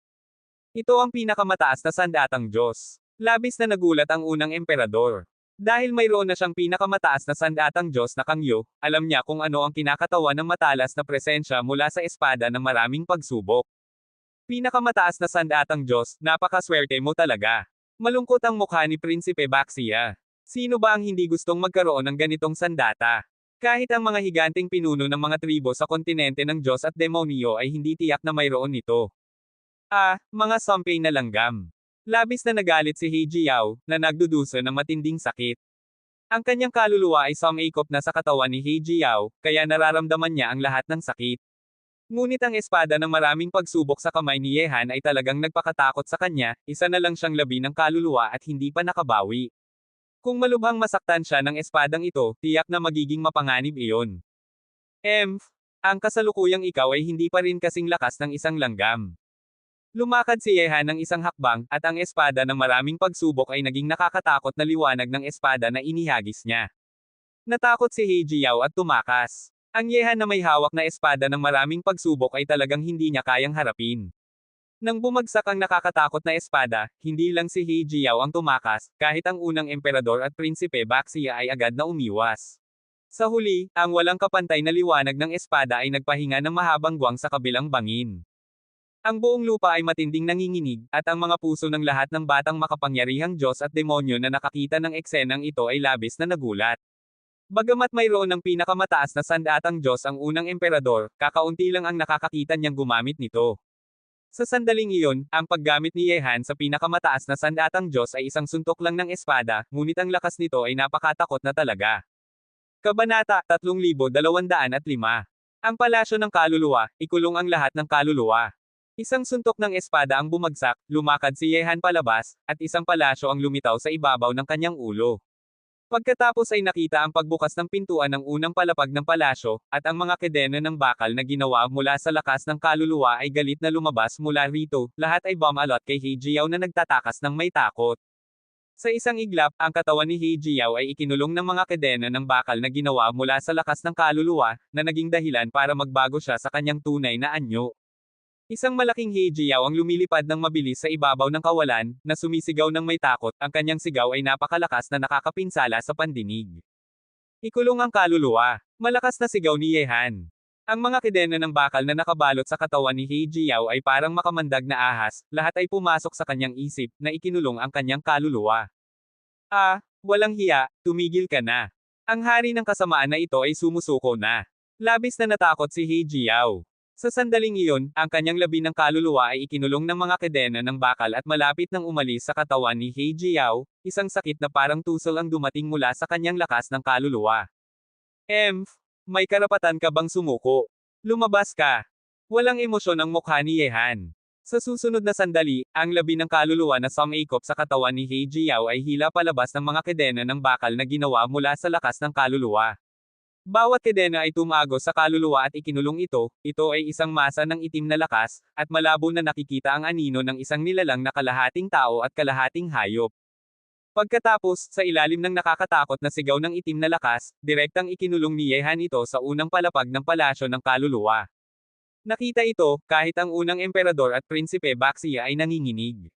Ito ang pinakamataas na sandatang Diyos. Labis na nagulat ang unang emperador. Dahil mayroon na siyang pinakamataas na sandatang Diyos na Kangyo, alam niya kung ano ang kinakatawan ng matalas na presensya mula sa espada ng maraming pagsubok. Pinakamataas na sandatang Diyos, napakaswerte mo talaga. Malungkot ang mukha ni Prinsipe Baxia. Sino ba ang hindi gustong magkaroon ng ganitong sandata? Kahit ang mga higanting pinuno ng mga tribo sa kontinente ng Diyos at demonyo ay hindi tiyak na mayroon nito. Mga sampay na langgam. Labis na nagalit si He Jiao, na nagdudusa ng matinding sakit. Ang kanyang kaluluwa ay sumikop na sa katawan ni He Jiao, kaya nararamdaman niya ang lahat ng sakit. Ngunit ang espada ng maraming pagsubok sa kamay ni Yehan ay talagang nagpakatakot sa kanya, isa na lang siyang labi ng kaluluwa at hindi pa nakabawi. Kung malubhang masaktan siya ng espadang ito, tiyak na magiging mapanganib iyon. Ang kasalukuyang ikaw ay hindi pa rin kasing lakas ng isang langgam. Lumakad si Yehan ng isang hakbang, at ang espada ng maraming pagsubok ay naging nakakatakot na liwanag ng espada na inihagis niya. Natakot si He Jiao at tumakas. Ang Yehan na may hawak na espada ng maraming pagsubok ay talagang hindi niya kayang harapin. Nang bumagsak ang nakakatakot na espada, hindi lang si He Jiao ang tumakas, kahit ang unang emperador at Prinsipe Baxia ay agad na umiwas. Sa huli, ang walang kapantay na liwanag ng espada ay nagpahinga ng mahabang guwang sa kabilang bangin. Ang buong lupa ay matinding nanginginig, at ang mga puso ng lahat ng batang makapangyarihang Diyos at demonyo na nakakita ng eksenang ito ay labis na nagulat. Bagamat mayroon ng pinakamataas na sandatang Diyos ang unang emperador, kakaunti lang ang nakakakita niyang gumamit nito. Sa sandaling iyon, ang paggamit ni Yehan sa pinakamataas na sandatang Diyos ay isang suntok lang ng espada, ngunit ang lakas nito ay napakatakot na talaga. Kabanata 3205. Ang palasyo ng kaluluwa, ikulong ang lahat ng kaluluwa. Isang suntok ng espada ang bumagsak, lumakad si Yehan palabas, at isang palasyo ang lumitaw sa ibabaw ng kanyang ulo. Pagkatapos ay nakita ang pagbukas ng pintuan ng unang palapag ng palasyo, at ang mga kedena ng bakal na ginawa mula sa lakas ng kaluluwa ay galit na lumabas mula rito, lahat ay bumalot kay He Jiao na nagtatakas ng may takot. Sa isang iglap, ang katawan ni He Jiao ay ikinulong ng mga kedena ng bakal na ginawa mula sa lakas ng kaluluwa, na naging dahilan para magbago siya sa kanyang tunay na anyo. Isang malaking He Jiao ang lumilipad ng mabilis sa ibabaw ng kawalan, na sumisigaw ng may takot, ang kanyang sigaw ay napakalakas na nakakapinsala sa pandinig. Ikulong ang kaluluwa. Malakas na sigaw ni Yehan. Ang mga kedena ng bakal na nakabalot sa katawan ni He Jiao ay parang makamandag na ahas, lahat ay pumasok sa kanyang isip, na ikinulong ang kanyang kaluluwa. Walang hiya, tumigil ka na. Ang hari ng kasamaan na ito ay sumusuko na. Labis na natakot si He Jiao. Sa sandaling iyon, ang kanyang labi ng kaluluwa ay ikinulong ng mga kedena ng bakal at malapit nang umalis sa katawan ni He Jiao, isang sakit na parang tusol ang dumating mula sa kanyang lakas ng kaluluwa. May karapatan ka bang sumuko? Lumabas ka. Walang emosyon ang mukha ni Yehan. Sa susunod na sandali, ang labi ng kaluluwa na sumikop sa katawan ni He Jiao ay hila palabas ng mga kedena ng bakal na ginawa mula sa lakas ng kaluluwa. Bawat kadena ay tumago sa kaluluwa at ikinulong ito ay isang masa ng itim na lakas, at malabo na nakikita ang anino ng isang nilalang na kalahating tao at kalahating hayop. Pagkatapos, sa ilalim ng nakakatakot na sigaw ng itim na lakas, direktang ikinulong ni Yehan ito sa unang palapag ng palasyo ng kaluluwa. Nakita ito, kahit ang unang emperador at prinsipe Baxia ay nanginginig.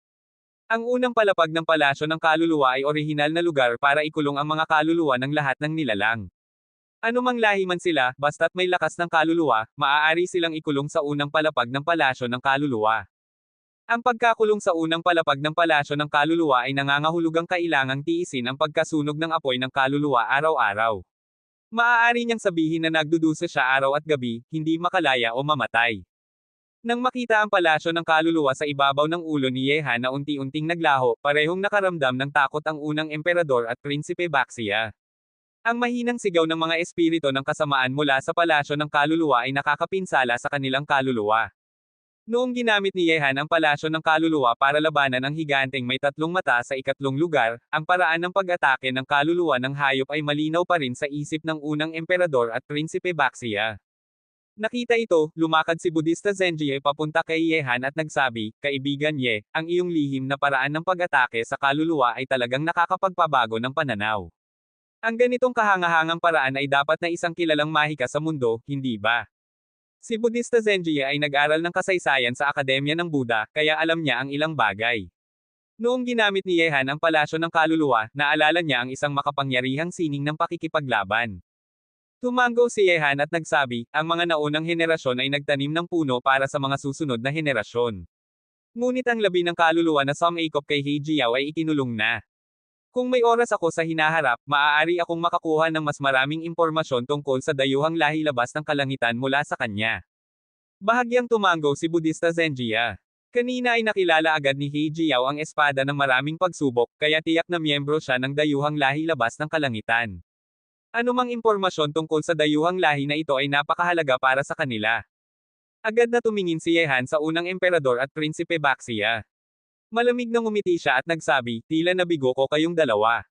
Ang unang palapag ng palasyo ng kaluluwa ay orihinal na lugar para ikulong ang mga kaluluwa ng lahat ng nilalang. Anumang lahi man sila, basta't may lakas ng kaluluwa, maaari silang ikulong sa unang palapag ng palasyo ng kaluluwa. Ang pagkakulong sa unang palapag ng palasyo ng kaluluwa ay nangangahulugang kailangang tiisin ang pagkasunog ng apoy ng kaluluwa araw-araw. Maaari niyang sabihin na nagdudusa siya araw at gabi, hindi makalaya o mamatay. Nang makita ang palasyo ng kaluluwa sa ibabaw ng ulo ni Yehan na unti-unting naglaho, parehong nakaramdam ng takot ang unang emperador at prinsipe Baxia. Ang mahinang sigaw ng mga espiritu ng kasamaan mula sa palasyo ng kaluluwa ay nakakapinsala sa kanilang kaluluwa. Noong ginamit ni Yehan ang palasyo ng kaluluwa para labanan ang higanteng may tatlong mata sa ikatlong lugar, ang paraan ng pag-atake ng kaluluwa ng hayop ay malinaw pa rin sa isip ng unang emperador at prinsipe Baxia. Nakita ito, lumakad si Budista Zenji papunta kay Yehan at nagsabi, "Kaibigan Ye, ang iyong lihim na paraan ng pag-atake sa kaluluwa ay talagang nakakapagpabago ng pananaw. Ang ganitong kahangahangang paraan ay dapat na isang kilalang mahika sa mundo, hindi ba?" Si Budista Zenji ay nag-aral ng kasaysayan sa Akademya ng Buddha, kaya alam niya ang ilang bagay. Noong ginamit ni Yehan ang palasyo ng kaluluwa, naalala niya ang isang makapangyarihang sining ng pakikipaglaban. Tumango si Yehan at nagsabi, ang mga naunang henerasyon ay nagtanim ng puno para sa mga susunod na henerasyon. Ngunit ang labi ng kaluluwa na sumangkop kay Heijiao ay ikinulong na. Kung may oras ako sa hinaharap, maaari akong makakuha ng mas maraming impormasyon tungkol sa dayuhang lahi labas ng kalangitan mula sa kanya. Bahagyang tumango si Budista Zenji. Kanina ay nakilala agad ni Heijiao ang espada ng maraming pagsubok, kaya tiyak na miyembro siya ng dayuhang lahi labas ng kalangitan. Anumang impormasyon tungkol sa dayuhang lahi na ito ay napakahalaga para sa kanila. Agad na tumingin si Yehan sa unang emperador at prinsipe Baxia. Malamig na ngumiti siya at nagsabi, "Tila nabigo ko kayong dalawa.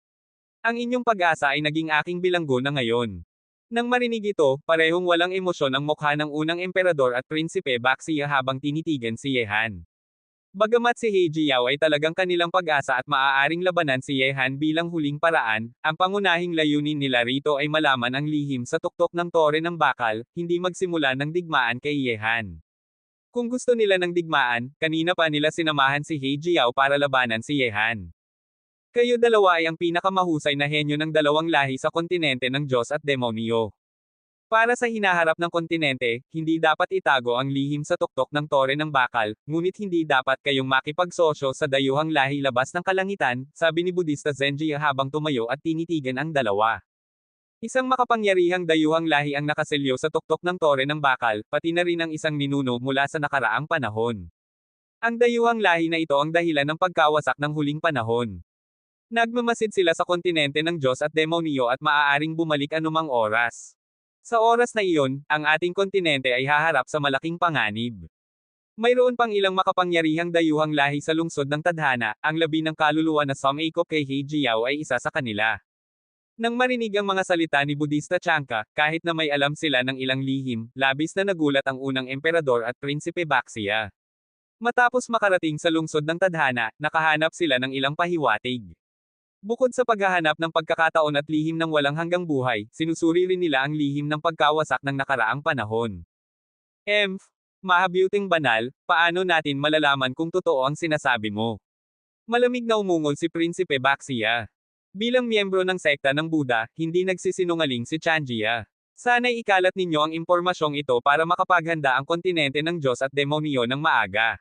Ang inyong pag-asa ay naging aking bilanggo na ngayon." Nang marinig ito, parehong walang emosyon ang mukha ng unang emperador at prinsipe Baxia habang tinitigan si Yehan. Bagamat si Heijiao ay talagang kanilang pag-asa at maaaring labanan si Yehan bilang huling paraan, ang pangunahing layunin nila rito ay malaman ang lihim sa tuktok ng tore ng bakal, hindi magsimula ng digmaan kay Yehan. Kung gusto nila ng digmaan, kanina pa nila sinamahan si Heijiao para labanan si Yehan. Kayo dalawa ay ang pinakamahusay na henyo ng dalawang lahi sa kontinente ng Diyos at demonyo. Para sa hinaharap ng kontinente, hindi dapat itago ang lihim sa tuktok ng tore ng bakal, ngunit hindi dapat kayong makipagsosyo sa dayuhang lahi labas ng kalangitan, sabi ni Budista Zenji habang tumayo at tinitigan ang dalawa. Isang makapangyarihang dayuhang lahi ang nakaselyo sa tuktok ng tore ng bakal, pati na rin ang isang ninuno mula sa nakaraang panahon. Ang dayuhang lahi na ito ang dahilan ng pagkawasak ng huling panahon. Nagmamasid sila sa kontinente ng Diyos at demonyo at maaaring bumalik anumang oras. Sa oras na iyon, ang ating kontinente ay haharap sa malaking panganib. Mayroon pang ilang makapangyarihang dayuhang lahi sa lungsod ng tadhana, ang labi ng kaluluwa na sumangkop kay Heijiao ay isa sa kanila. Nang marinig ang mga salita ni Budista Chanka, kahit na may alam sila ng ilang lihim, labis na nagulat ang unang emperador at prinsipe Baxia. Matapos makarating sa lungsod ng tadhana, nakahanap sila ng ilang pahiwatig. Bukod sa paghahanap ng pagkakataon at lihim ng walang hanggang buhay, sinusuri rin nila ang lihim ng pagkawasak ng nakaraang panahon. Mahabuting banal, paano natin malalaman kung totoo ang sinasabi mo? Malamig na umungol si Prinsipe Baxia. Bilang miyembro ng sekta ng Buddha, hindi nagsisinungaling si Chanjia. Sana'y ikalat ninyo ang impormasyong ito para makapaghanda ang kontinente ng Diyos at demonyo ng maaga.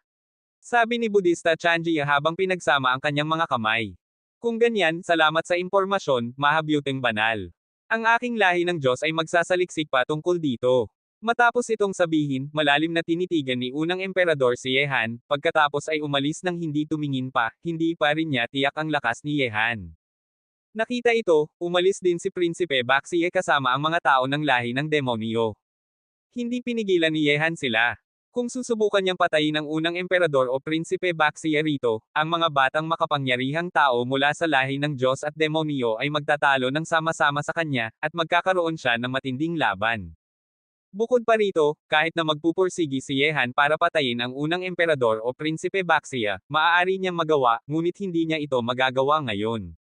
Sabi ni Budista Chanjia habang pinagsama ang kanyang mga kamay. Kung ganyan, salamat sa impormasyon, mahabuting banal. Ang aking lahi ng Diyos ay magsasaliksik pa tungkol dito. Matapos itong sabihin, malalim na tinitigan ni unang emperador si Yehan, pagkatapos ay umalis nang hindi tumingin pa, hindi pa rin niya tiyak ang lakas ni Yehan. Nakita ito, umalis din si Prinsipe Baxia kasama ang mga tao ng lahi ng demonyo. Hindi pinigilan ni Yehan sila. Kung susubukan niyang patayin ang unang emperador o prinsipe Baxia rito, ang mga batang makapangyarihang tao mula sa lahi ng Diyos at demonyo ay magtatalo ng sama-sama sa kanya, at magkakaroon siya ng matinding laban. Bukod pa rito, kahit na magpupursigi si Yehan para patayin ang unang emperador o prinsipe Baxia, maaari niyang magawa, ngunit hindi niya ito magagawa ngayon.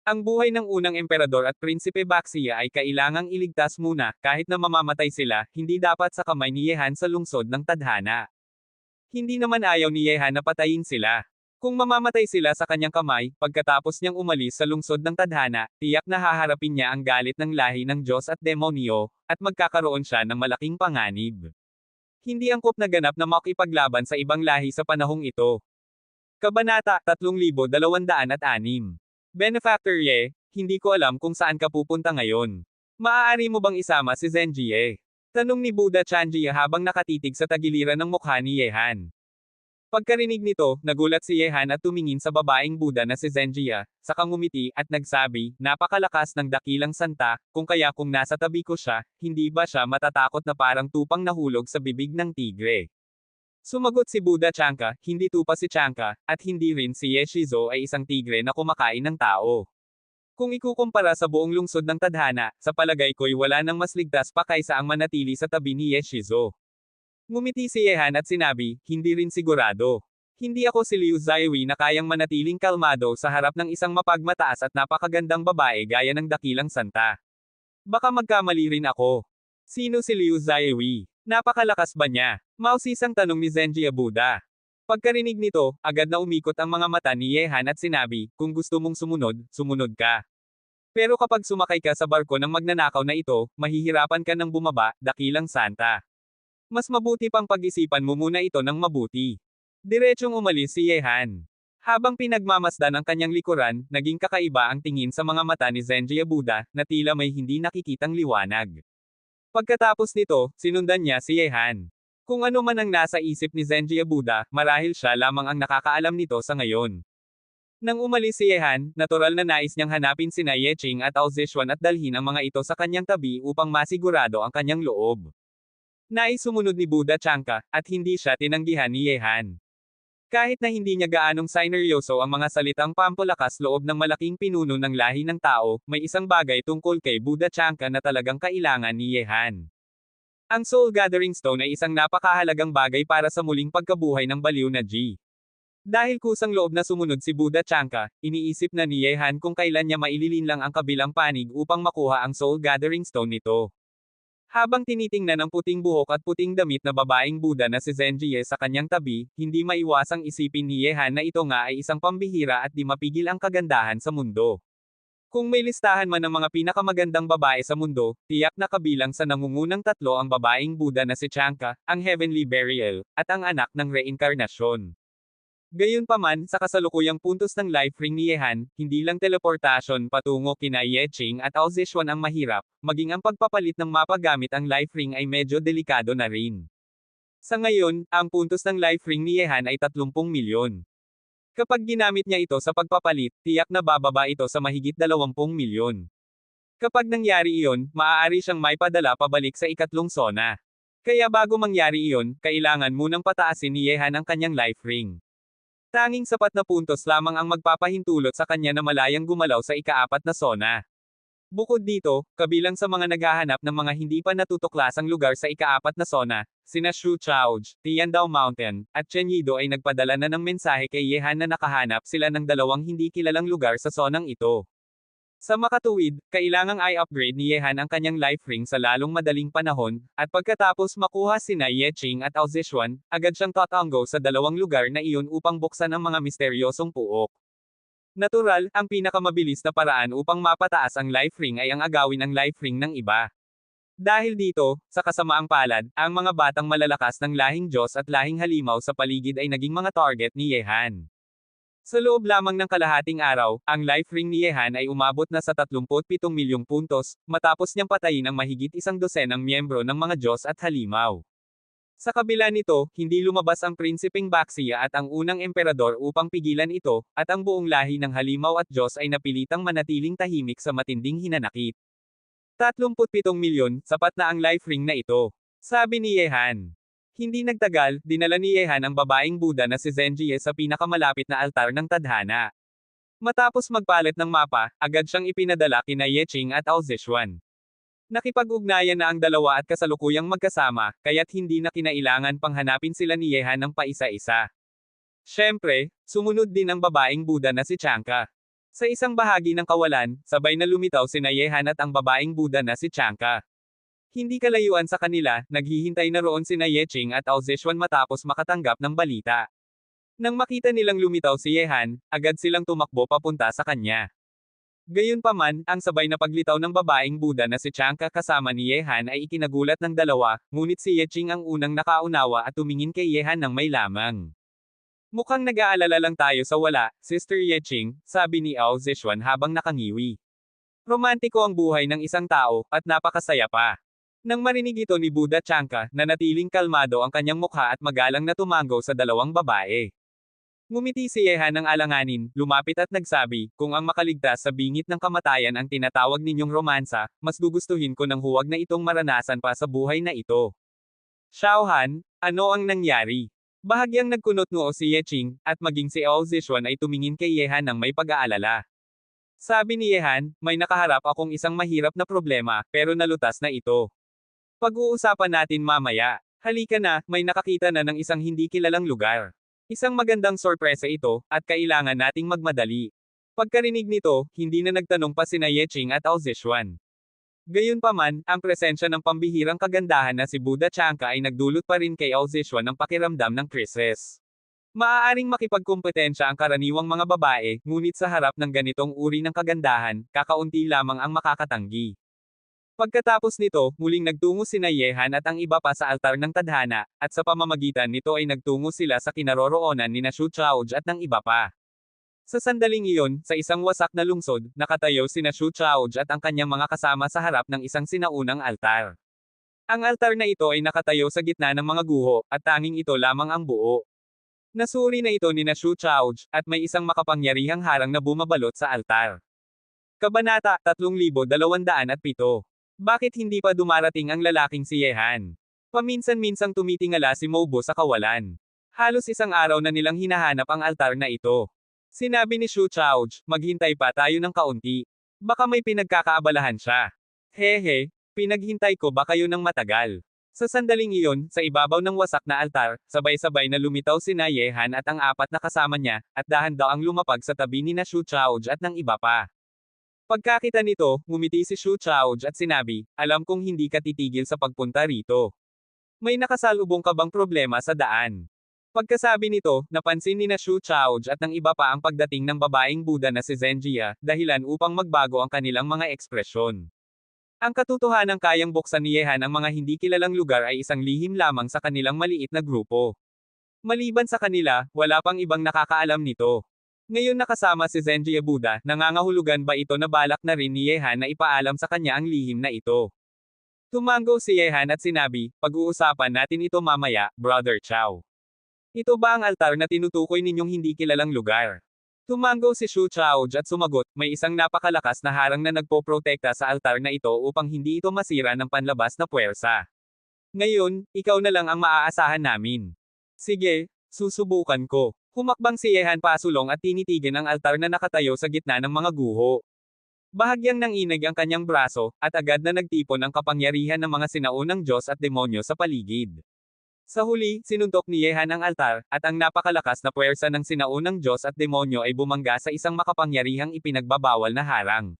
Ang buhay ng unang emperador at prinsipe Baxia ay kailangang iligtas muna, kahit na mamamatay sila, hindi dapat sa kamay ni Yehan sa lungsod ng tadhana. Hindi naman ayaw ni Yehan na patayin sila. Kung mamamatay sila sa kanyang kamay, pagkatapos niyang umalis sa lungsod ng tadhana, tiyak na haharapin niya ang galit ng lahi ng Diyos at demonyo, at magkakaroon siya ng malaking panganib. Hindi angkop na ganap na makipaglaban sa ibang lahi sa panahong ito. Kabanata 3206. Benefactor Ye, hindi ko alam kung saan ka pupunta ngayon. Maaari mo bang isama si Zenjie? Tanong ni Buddha Chanjia habang nakatitig sa tagiliran ng mukha ni Yehan. Pagkarinig nito, nagulat si Yehan at tumingin sa babaeng Buddha na si Zenjia, saka ngumiti at nagsabi, napakalakas ng dakilang santa, kung nasa tabi ko siya, hindi ba siya matatakot na parang tupang nahulog sa bibig ng tigre? Sumagot si Buddha Chanka, hindi tupa si Chanka, at hindi rin si Yeshizo ay isang tigre na kumakain ng tao. Kung ikukumpara sa buong lungsod ng tadhana, sa palagay ko'y wala nang mas ligtas pa kaysa ang manatili sa tabi ni Yeshizo. Ngumiti si Yehan at sinabi, hindi rin sigurado. Hindi ako si Liu Zaiwi na kayang manatiling kalmado sa harap ng isang mapagmataas at napakagandang babae gaya ng dakilang santa. Baka magkamali rin ako. Sino si Liu Zaiwi? Napakalakas ba niya? Mausisang tanong ni Zenjia Buddha. Pagkarinig nito, agad na umikot ang mga mata ni Yehan at sinabi, kung gusto mong sumunod, sumunod ka. Pero kapag sumakay ka sa barko ng magnanakaw na ito, mahihirapan ka ng bumaba, dakilang santa. Mas mabuti pang pag-isipan mo muna ito ng mabuti. Diretsong umalis si Yehan. Habang pinagmamasdan ang kanyang likuran, naging kakaiba ang tingin sa mga mata ni Zenjia Buddha, na tila may hindi nakikitang liwanag. Pagkatapos nito, sinundan niya si Yehan. Kung ano man ang nasa isip ni Zenjia Buddha, marahil siya lamang ang nakakaalam nito sa ngayon. Nang umalis si Yehan, natural na nais niyang hanapin sina Yeching at Ao Zishuan at dalhin ang mga ito sa kanyang tabi upang masigurado ang kanyang loob. Nais sumunod ni Buddha Chanka, at hindi siya tinanggihan ni Yehan. Kahit na hindi niya gaanong sineryoso ang mga salitang pampalakas loob ng malaking pinuno ng lahi ng tao, may isang bagay tungkol kay Buddha Chanka na talagang kailangan ni Yehan. Ang Soul Gathering Stone ay isang napakahalagang bagay para sa muling pagkabuhay ng baliw na G. Dahil kusang loob na sumunod si Buddha Chanka, iniisip na ni Yehan kung kailan niya maililinlang ang kabilang panig upang makuha ang Soul Gathering Stone nito. Habang tinitingnan ang puting buhok at puting damit na babaeng Buddha na si Zenjie sa kanyang tabi, hindi maiwasang isipin ni Yehan na ito nga ay isang pambihira at di mapigil ang kagandahan sa mundo. Kung may listahan man ng mga pinakamagandang babae sa mundo, tiyak na kabilang sa nangungunang tatlo ang babaeng Buddha na si Chanka, ang Heavenly Burial, at ang anak ng reinkarnasyon. Gayunpaman, sa kasalukuyang puntos ng life ring ni Yehan, hindi lang teleportasyon patungo kina Yeching at Ao Zishuan ang mahirap, maging ang pagpapalit ng mapa gamit ang life ring ay medyo delikado na rin. Sa ngayon, ang puntos ng life ring ni Yehan ay 30 milyon. Kapag ginamit niya ito sa pagpapalit, tiyak na bababa ito sa mahigit 20 milyon. Kapag nangyari iyon, maaari siyang maipadala pabalik sa ikatlong sona. Kaya bago mangyari iyon, kailangan munang pataasin ni Yehan ang kanyang life ring. Tanging sapat na puntos lamang ang magpapahintulot sa kanya na malayang gumalaw sa ika-4 na sona. Bukod dito, kabilang sa mga naghahanap ng mga hindi pa natutuklasang lugar sa ika-4 na sona, sina Shu Chaoj, Tiandao Mountain, at Chen Yido ay nagpadala na ng mensahe kay Yehan na nakahanap sila ng dalawang hindi kilalang lugar sa sonang ito. Sa makatuwid, kailangang i-upgrade ni Yehan ang kanyang life ring sa lalong madaling panahon, at pagkatapos makuha sina Yeching at Ao Zishuan, agad siyang tatanggo sa dalawang lugar na iyon upang buksan ang mga misteryosong puok. Natural, ang pinakamabilis na paraan upang mapataas ang life ring ay ang agawin ang life ring ng iba. Dahil dito, sa kasamaang palad, ang mga batang malalakas ng lahing Diyos at lahing halimaw sa paligid ay naging mga target ni Yehan. Sa loob lamang ng kalahating araw, ang life ring ni Yehan ay umabot na sa 37 milyong puntos, matapos niyang patayin ang mahigit 12 miyembro ng mga Diyos at halimaw. Sa kabila nito, hindi lumabas ang prinsipeng Baxia at ang unang emperador upang pigilan ito, at ang buong lahi ng halimaw at Diyos ay napilitang manatiling tahimik sa matinding hinanakit. 37 milyon, sapat na ang life ring na ito. Sabi ni Yehan. Hindi nagtagal, dinala ni Yehan ang babaeng Buddha na si Zenjie sa pinakamalapit na altar ng tadhana. Matapos magpalit ng mapa, agad siyang ipinadala kina Yeqing at Ao Zishuan. Nakipag-ugnayan na ang dalawa at kasalukuyang magkasama, kaya't hindi na kinailangan pang hanapin sila ni Yehan ng paisa-isa. Siyempre, sumunod din ang babaeng Buddha na si Chanka. Sa isang bahagi ng kawalan, sabay na lumitaw sina Yehan at ang babaeng Buddha na si Chanka. Hindi kalayuan sa kanila, naghihintay na roon sina Yeqing at Ao Zishuan matapos makatanggap ng balita. Nang makita nilang lumitaw si Yehan, agad silang tumakbo papunta sa kanya. Gayunpaman, ang sabay na paglitaw ng babaeng Buddha na si Chanka kasama ni Yehan ay ikinagulat ng dalawa, ngunit si Yeqing ang unang nakaunawa at tumingin kay Yehan ng may lamang. Mukhang nag-aalala lang tayo sa wala, Sister Yeqing, sabi ni Ao Zishuan habang nakangiwi. Romantiko ang buhay ng isang tao, at napakasaya pa. Nang marinig ito ni Buddha Chanka, nanatiling kalmado ang kanyang mukha at magalang na tumango sa dalawang babae. Ngumiti si Yehan ng alanganin, lumapit at nagsabi, kung ang makaligtas sa bingit ng kamatayan ang tinatawag ninyong romansa, mas gugustuhin ko ng huwag na itong maranasan pa sa buhay na ito. Xiaohan, ano ang nangyari? Bahagyang nagkunot noo si Yeqing, at maging si Ao Zishuan ay tumingin kay Yehan ng may pag-aalala. Sabi ni Yehan, may nakaharap akong isang mahirap na problema, pero nalutas na ito. Pag-uusapan natin mamaya. Halika na, may nakakita na ng isang hindi kilalang lugar. Isang magandang sorpresa ito, at kailangan nating magmadali. Pagkarinig nito, hindi na nagtanong pa sina Yeqing at Ao Zishuan. Gayunpaman, ang presensya ng pambihirang kagandahan na si Buddha Chanka ay nagdulot pa rin kay Ao Zishuan ng pakiramdam ng krisis. Maaaring makipagkumpetensya ang karaniwang mga babae, ngunit sa harap ng ganitong uri ng kagandahan, kakaunti lamang ang makakatanggi. Pagkatapos nito, muling nagtungo sina Yehan at ang iba pa sa altar ng tadhana, at sa pamamagitan nito ay nagtungo sila sa kinaroroonan ni Shu Chaoj at ng iba pa. Sa sandaling iyon, sa isang wasak na lungsod, nakatayo sina Shu Chaoj at ang kanyang mga kasama sa harap ng isang sinaunang altar. Ang altar na ito ay nakatayo sa gitna ng mga guho, at tanging ito lamang ang buo. Nasuri na ito ni Shu Chaoj, at may isang makapangyarihang harang na bumabalot sa altar. Kabanata 3207. Bakit hindi pa dumarating ang lalaking si Yehan? Paminsan-minsang tumitingala si Mobo sa kawalan. Halos isang araw na nilang hinahanap ang altar na ito. Sinabi ni Shu Chaoj, maghintay pa tayo ng kaunti. Baka may pinagkakaabalahan siya. Hehe, pinaghintay ko ba kayo ng matagal? Sa sandaling iyon, sa ibabaw ng wasak na altar, sabay-sabay na lumitaw sina Yehan at ang apat na kasama niya, at dahan-daang lumapag sa tabi ni Shu Chaoj at ng iba pa. Pagkakita nito, ngumiti si Shu Chaoj at sinabi, alam kong hindi ka titigil sa pagpunta rito. May nakasalubong ka bang problema sa daan? Pagkasabi nito, napansin ni Shu Chaoj at ng iba pa ang pagdating ng babaeng Buddha na si Zenjie, dahilan upang magbago ang kanilang mga ekspresyon. Ang katotohanang kayang buksan ni Yehan ang mga hindi kilalang lugar ay isang lihim lamang sa kanilang maliit na grupo. Maliban sa kanila, wala pang ibang nakakaalam nito. Ngayon nakasama si Zenjie Buddha, nangangahulugan ba ito na balak na rin ni Yehan na ipaalam sa kanya ang lihim na ito? Tumango si Yehan at sinabi, pag-uusapan natin ito mamaya, Brother Chow. Ito ba ang altar na tinutukoy ninyong hindi kilalang lugar? Tumango si Shu Chaoj at sumagot, may isang napakalakas na harang na nagpoprotekta sa altar na ito upang hindi ito masira ng panlabas na puwersa. Ngayon, ikaw na lang ang maaasahan namin. Sige, susubukan ko. Humakbang si Yehan pasulong at tinitigan ang altar na nakatayo sa gitna ng mga guho. Bahagyang nanginig ang kanyang braso, at agad na nagtipon ang kapangyarihan ng mga sinaunang Diyos at demonyo sa paligid. Sa huli, sinuntok ni Yehan ang altar, at ang napakalakas na puwersa ng sinaunang Diyos at demonyo ay bumangga sa isang makapangyarihang ipinagbabawal na harang.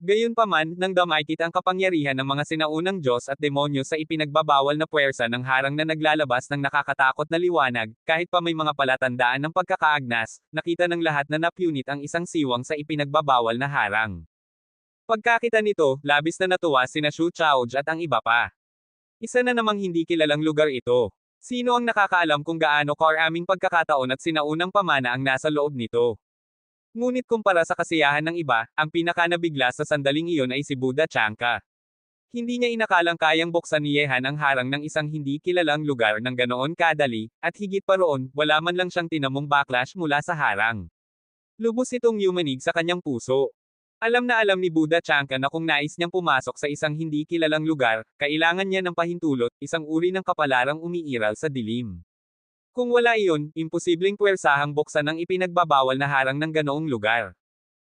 Gayunpaman, nang damakit ang kapangyarihan ng mga sinaunang Diyos at demonyo sa ipinagbabawal na puwersa ng harang na naglalabas ng nakakatakot na liwanag, kahit pa may mga palatandaan ng pagkakaagnas, nakita ng lahat na napunit ang isang siwang sa ipinagbabawal na harang. Pagkakita nito, labis na natuwa sina Shu Chaoj at ang iba pa. Isa na namang hindi kilalang lugar ito. Sino ang nakakaalam kung gaano karaming pagkakataon at sinaunang pamana ang nasa loob nito? Ngunit kumpara sa kasiyahan ng iba, ang pinakanabigla sa sandaling iyon ay si Buddha Chanka. Hindi niya inakalang kayang buksan ni Yehan ang harang ng isang hindi kilalang lugar ng ganoon kadali, at higit pa roon, wala man lang siyang tinamong backlash mula sa harang. Lubos itong yumanig sa kanyang puso. Alam na alam ni Buddha Chanka na kung nais niyang pumasok sa isang hindi kilalang lugar, kailangan niya ng pahintulot, isang uri ng kapalarang umiiral sa dilim. Kung wala iyon, imposibleng puwersahang buksan ang ipinagbabawal na harang ng ganoong lugar.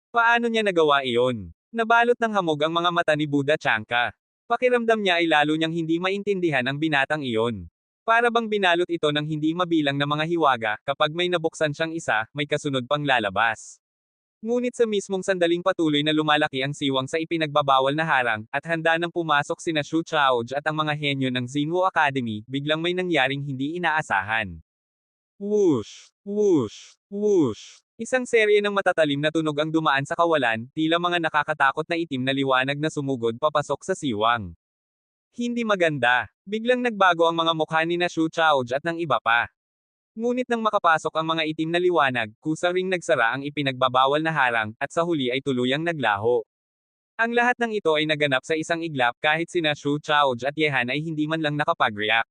Paano niya nagawa iyon? Nabalot ng hamog ang mga mata ni Buddha Chanka. Pakiramdam niya ay lalo niyang hindi maintindihan ang binatang iyon. Para bang binalot ito ng hindi mabilang na mga hiwaga, kapag may nabuksan siyang isa, may kasunod pang lalabas. Ngunit sa mismong sandaling patuloy na lumalaki ang siwang sa ipinagbabawal na harang, at handa nang pumasok sina Shu Chaoj at ang mga henyo ng Xinwu Academy, biglang may nangyaring hindi inaasahan. Whoosh! Whoosh! Whoosh! Isang serye ng matatalim na tunog ang dumaan sa kawalan, tila mga nakakatakot na itim na liwanag na sumugod papasok sa siwang. Hindi maganda. Biglang nagbago ang mga mukha ni na Shu Chaoj at ng iba pa. Ngunit nang makapasok ang mga itim na liwanag, kusa ring nagsara ang ipinagbabawal na harang, at sa huli ay tuluyang naglaho. Ang lahat ng ito ay naganap sa isang iglap kahit sina Shu Chaoj at Yehan ay hindi man lang nakapag-react.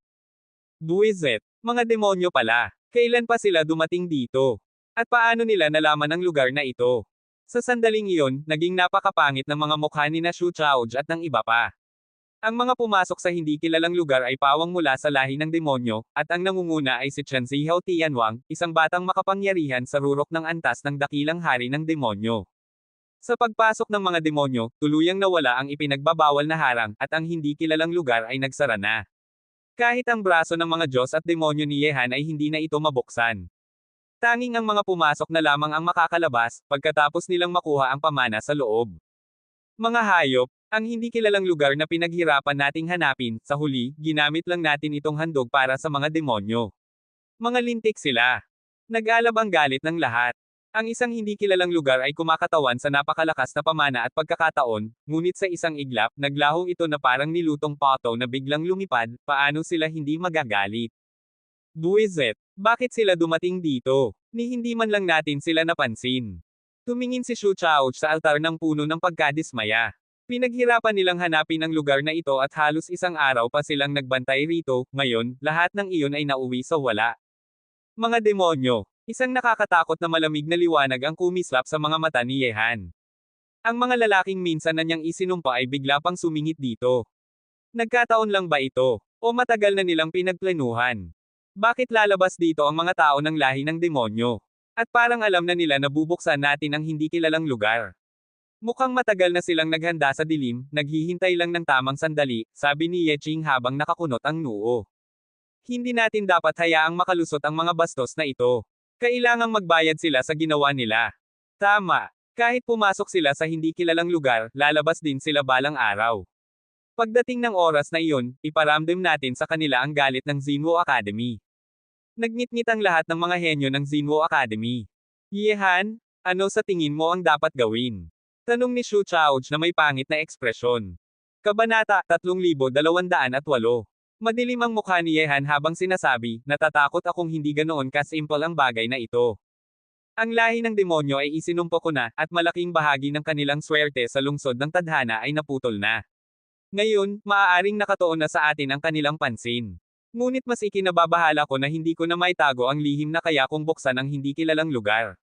Buisit! Mga demonyo pala! Kailan pa sila dumating dito? At paano nila nalaman ang lugar na ito? Sa sandaling iyon, naging napakapangit ng mga mukha ni na Shu Chaoj at ng iba pa. Ang mga pumasok sa hindi kilalang lugar ay pawang mula sa lahi ng demonyo, at ang nangunguna ay si Chen Zihao Tianwang, isang batang makapangyarihan sa rurok ng antas ng dakilang hari ng demonyo. Sa pagpasok ng mga demonyo, tuluyang nawala ang ipinagbabawal na harang, at ang hindi kilalang lugar ay nagsara na. Kahit ang braso ng mga Diyos at demonyo ni Yehan ay hindi na ito mabuksan. Tanging ang mga pumasok na lamang ang makakalabas, pagkatapos nilang makuha ang pamana sa loob. Mga hayop, ang hindi kilalang lugar na pinaghirapan nating hanapin, sa huli, ginamit lang natin itong handog para sa mga demonyo. Mga lintik sila. Nag-alab ang galit ng lahat. Ang isang hindi kilalang lugar ay kumakatawan sa napakalakas na pamana at pagkakataon, ngunit sa isang iglap, naglahong ito na parang nilutong pato na biglang lumipad, paano sila hindi magagalit? Buisit! Bakit sila dumating dito? Ni hindi man lang natin sila napansin. Tumingin si Shu Chaoj sa altar ng puno ng pagkadismaya. Pinaghirapan nilang hanapin ang lugar na ito at halos isang araw pa silang nagbantay rito, ngayon, lahat ng iyon ay nauwi sa wala. Mga demonyo! Isang nakakatakot na malamig na liwanag ang kumislap sa mga mata ni Yehan. Ang mga lalaking minsan na niyang isinumpa ay bigla pang sumingit dito. Nagkataon lang ba ito? O matagal na nilang pinagplanuhan? Bakit lalabas dito ang mga tao ng lahi ng demonyo? At parang alam na nila na bubuksan natin ang hindi kilalang lugar. Mukhang matagal na silang naghanda sa dilim, naghihintay lang ng tamang sandali, sabi ni Ye Ching habang nakakunot ang noo. Hindi natin dapat hayaang makalusot ang mga bastos na ito. Kailangang magbayad sila sa ginawa nila. Tama. Kahit pumasok sila sa hindi kilalang lugar, lalabas din sila balang araw. Pagdating ng oras na iyon, iparamdam natin sa kanila ang galit ng Xinwu Academy. Nagngit-ngit ang lahat ng mga henyo ng Xinwu Academy. Yehan, ano sa tingin mo ang dapat gawin? Tanong ni Shu Chaoj na may pangit na ekspresyon. Kabanata 3208. Madilim ang mukha ni Yehan habang sinasabi, natatakot akong hindi ganoon ka-simple ang bagay na ito. Ang lahi ng demonyo ay isinumpo ko na, at malaking bahagi ng kanilang swerte sa lungsod ng tadhana ay naputol na. Ngayon, maaaring nakatuon na sa atin ang kanilang pansin. Ngunit mas ikinababahala ko na hindi ko na maitago ang lihim na kaya kong buksan ang hindi kilalang lugar.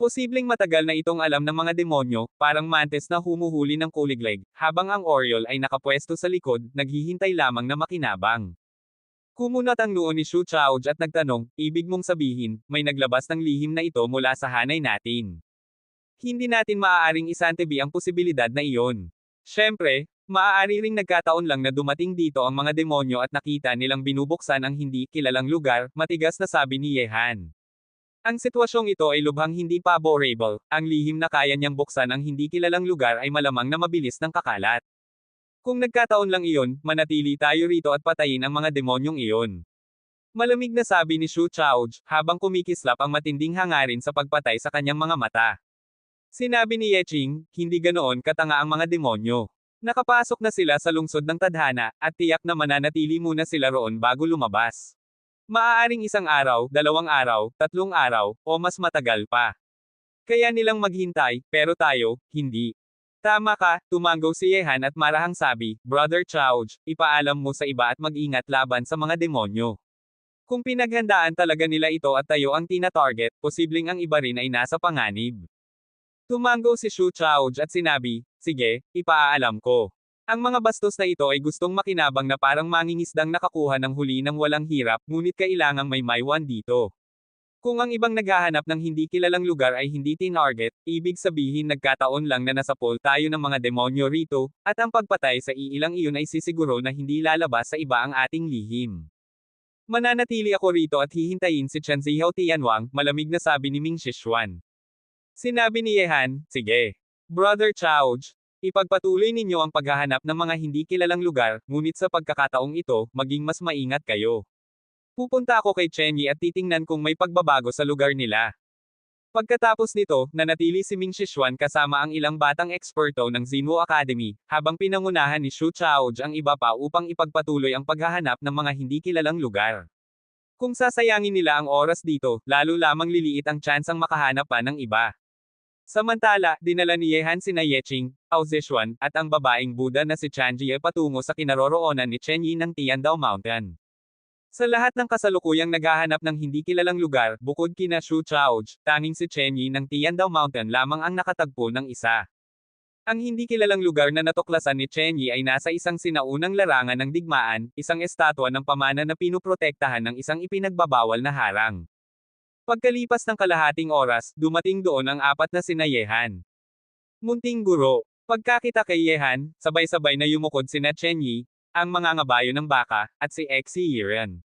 Posibleng matagal na itong alam ng mga demonyo, parang mantis na humuhuli ng kuliglig, habang ang Oriole ay nakapwesto sa likod, naghihintay lamang na makinabang. Kumunat ang noo ni Shu Chaoj at nagtanong, ibig mong sabihin, may naglabas ng lihim na ito mula sa hanay natin. Hindi natin maaaring isantabi ang posibilidad na iyon. Siyempre, maaari ring nagkataon lang na dumating dito ang mga demonyo at nakita nilang binubuksan ang hindi kilalang lugar, matigas na sabi ni Yehan. Ang sitwasyong ito ay lubhang hindi favorable, ang lihim na kaya niyang buksan ang hindi kilalang lugar ay malamang na mabilis ng kakalat. Kung nagkataon lang iyon, manatili tayo rito at patayin ang mga demonyong iyon. Malamig na sabi ni Shu Chaoj, habang kumikislap ang matinding hangarin sa pagpatay sa kanyang mga mata. Sinabi ni Ye Ching, hindi ganoon katanga ang mga demonyo. Nakapasok na sila sa lungsod ng tadhana, at tiyak na mananatili muna sila roon bago lumabas. Maaaring isang araw, 2 araw, 3 araw, o mas matagal pa. Kaya nilang maghintay, pero tayo, hindi. Tama ka, tumanggaw si Yehan at marahang sabi, Brother Chaoj, ipaalam mo sa iba at mag-ingat laban sa mga demonyo. Kung pinaghandaan talaga nila ito at tayo ang tina-target, posibleng ang iba rin ay nasa panganib. Tumango si Shu Chaoj at sinabi, sige, ipaalam ko. Ang mga bastos na ito ay gustong makinabang na parang mangingisdang nakakuha ng huli ng walang hirap, ngunit kailangang may maiwan dito. Kung ang ibang naghahanap ng hindi kilalang lugar ay hindi tinarget, ibig sabihin nagkataon lang na nasapol tayo ng mga demonyo rito, at ang pagpatay sa iilang iyon ay sisiguro na hindi lalabas sa iba ang ating lihim. Mananatili ako rito at hihintayin si Chen Zihao Tianwang, malamig na sabi ni Ming Shishuan. Sinabi ni Yehan, sige. Brother Chaoj, ipagpatuloy ninyo ang paghahanap ng mga hindi kilalang lugar, ngunit sa pagkakataong ito, maging mas maingat kayo. Pupunta ako kay Chen Yi at titingnan kung may pagbabago sa lugar nila. Pagkatapos nito, nanatili si Ming Shishuan kasama ang ilang batang eksperto ng Xinwu Academy, habang pinangunahan ni Shu Chaoj ang iba pa upang ipagpatuloy ang paghahanap ng mga hindi kilalang lugar. Kung sasayangin nila ang oras dito, lalo lamang liliit ang tsansang makahanap pa ng iba. Samantala, dinala ni Yehan sina Yeching, Hao Zishuan, at ang babaeng Buddha na si Chanjie patungo sa kinaroroonan ni Chen Yi ng Tiandao Mountain. Sa lahat ng kasalukuyang naghahanap ng hindi kilalang lugar, bukod kina Shu Chaoj, tanging si Chen Yi ng Tiandao Mountain lamang ang nakatagpo ng isa. Ang hindi kilalang lugar na natuklasan ni Chen Yi ay nasa isang sinaunang larangan ng digmaan, isang estatwa ng pamana na pinuprotektahan ng isang ipinagbabawal na harang. Pagkalipas ng kalahating oras, dumating doon ang apat na sina Yehan. Munting guro. Pagkakita kay Yehan, sabay-sabay na yumukod sina Chen Yi, ang mangangabayo ng baka, at si Xi Yiren.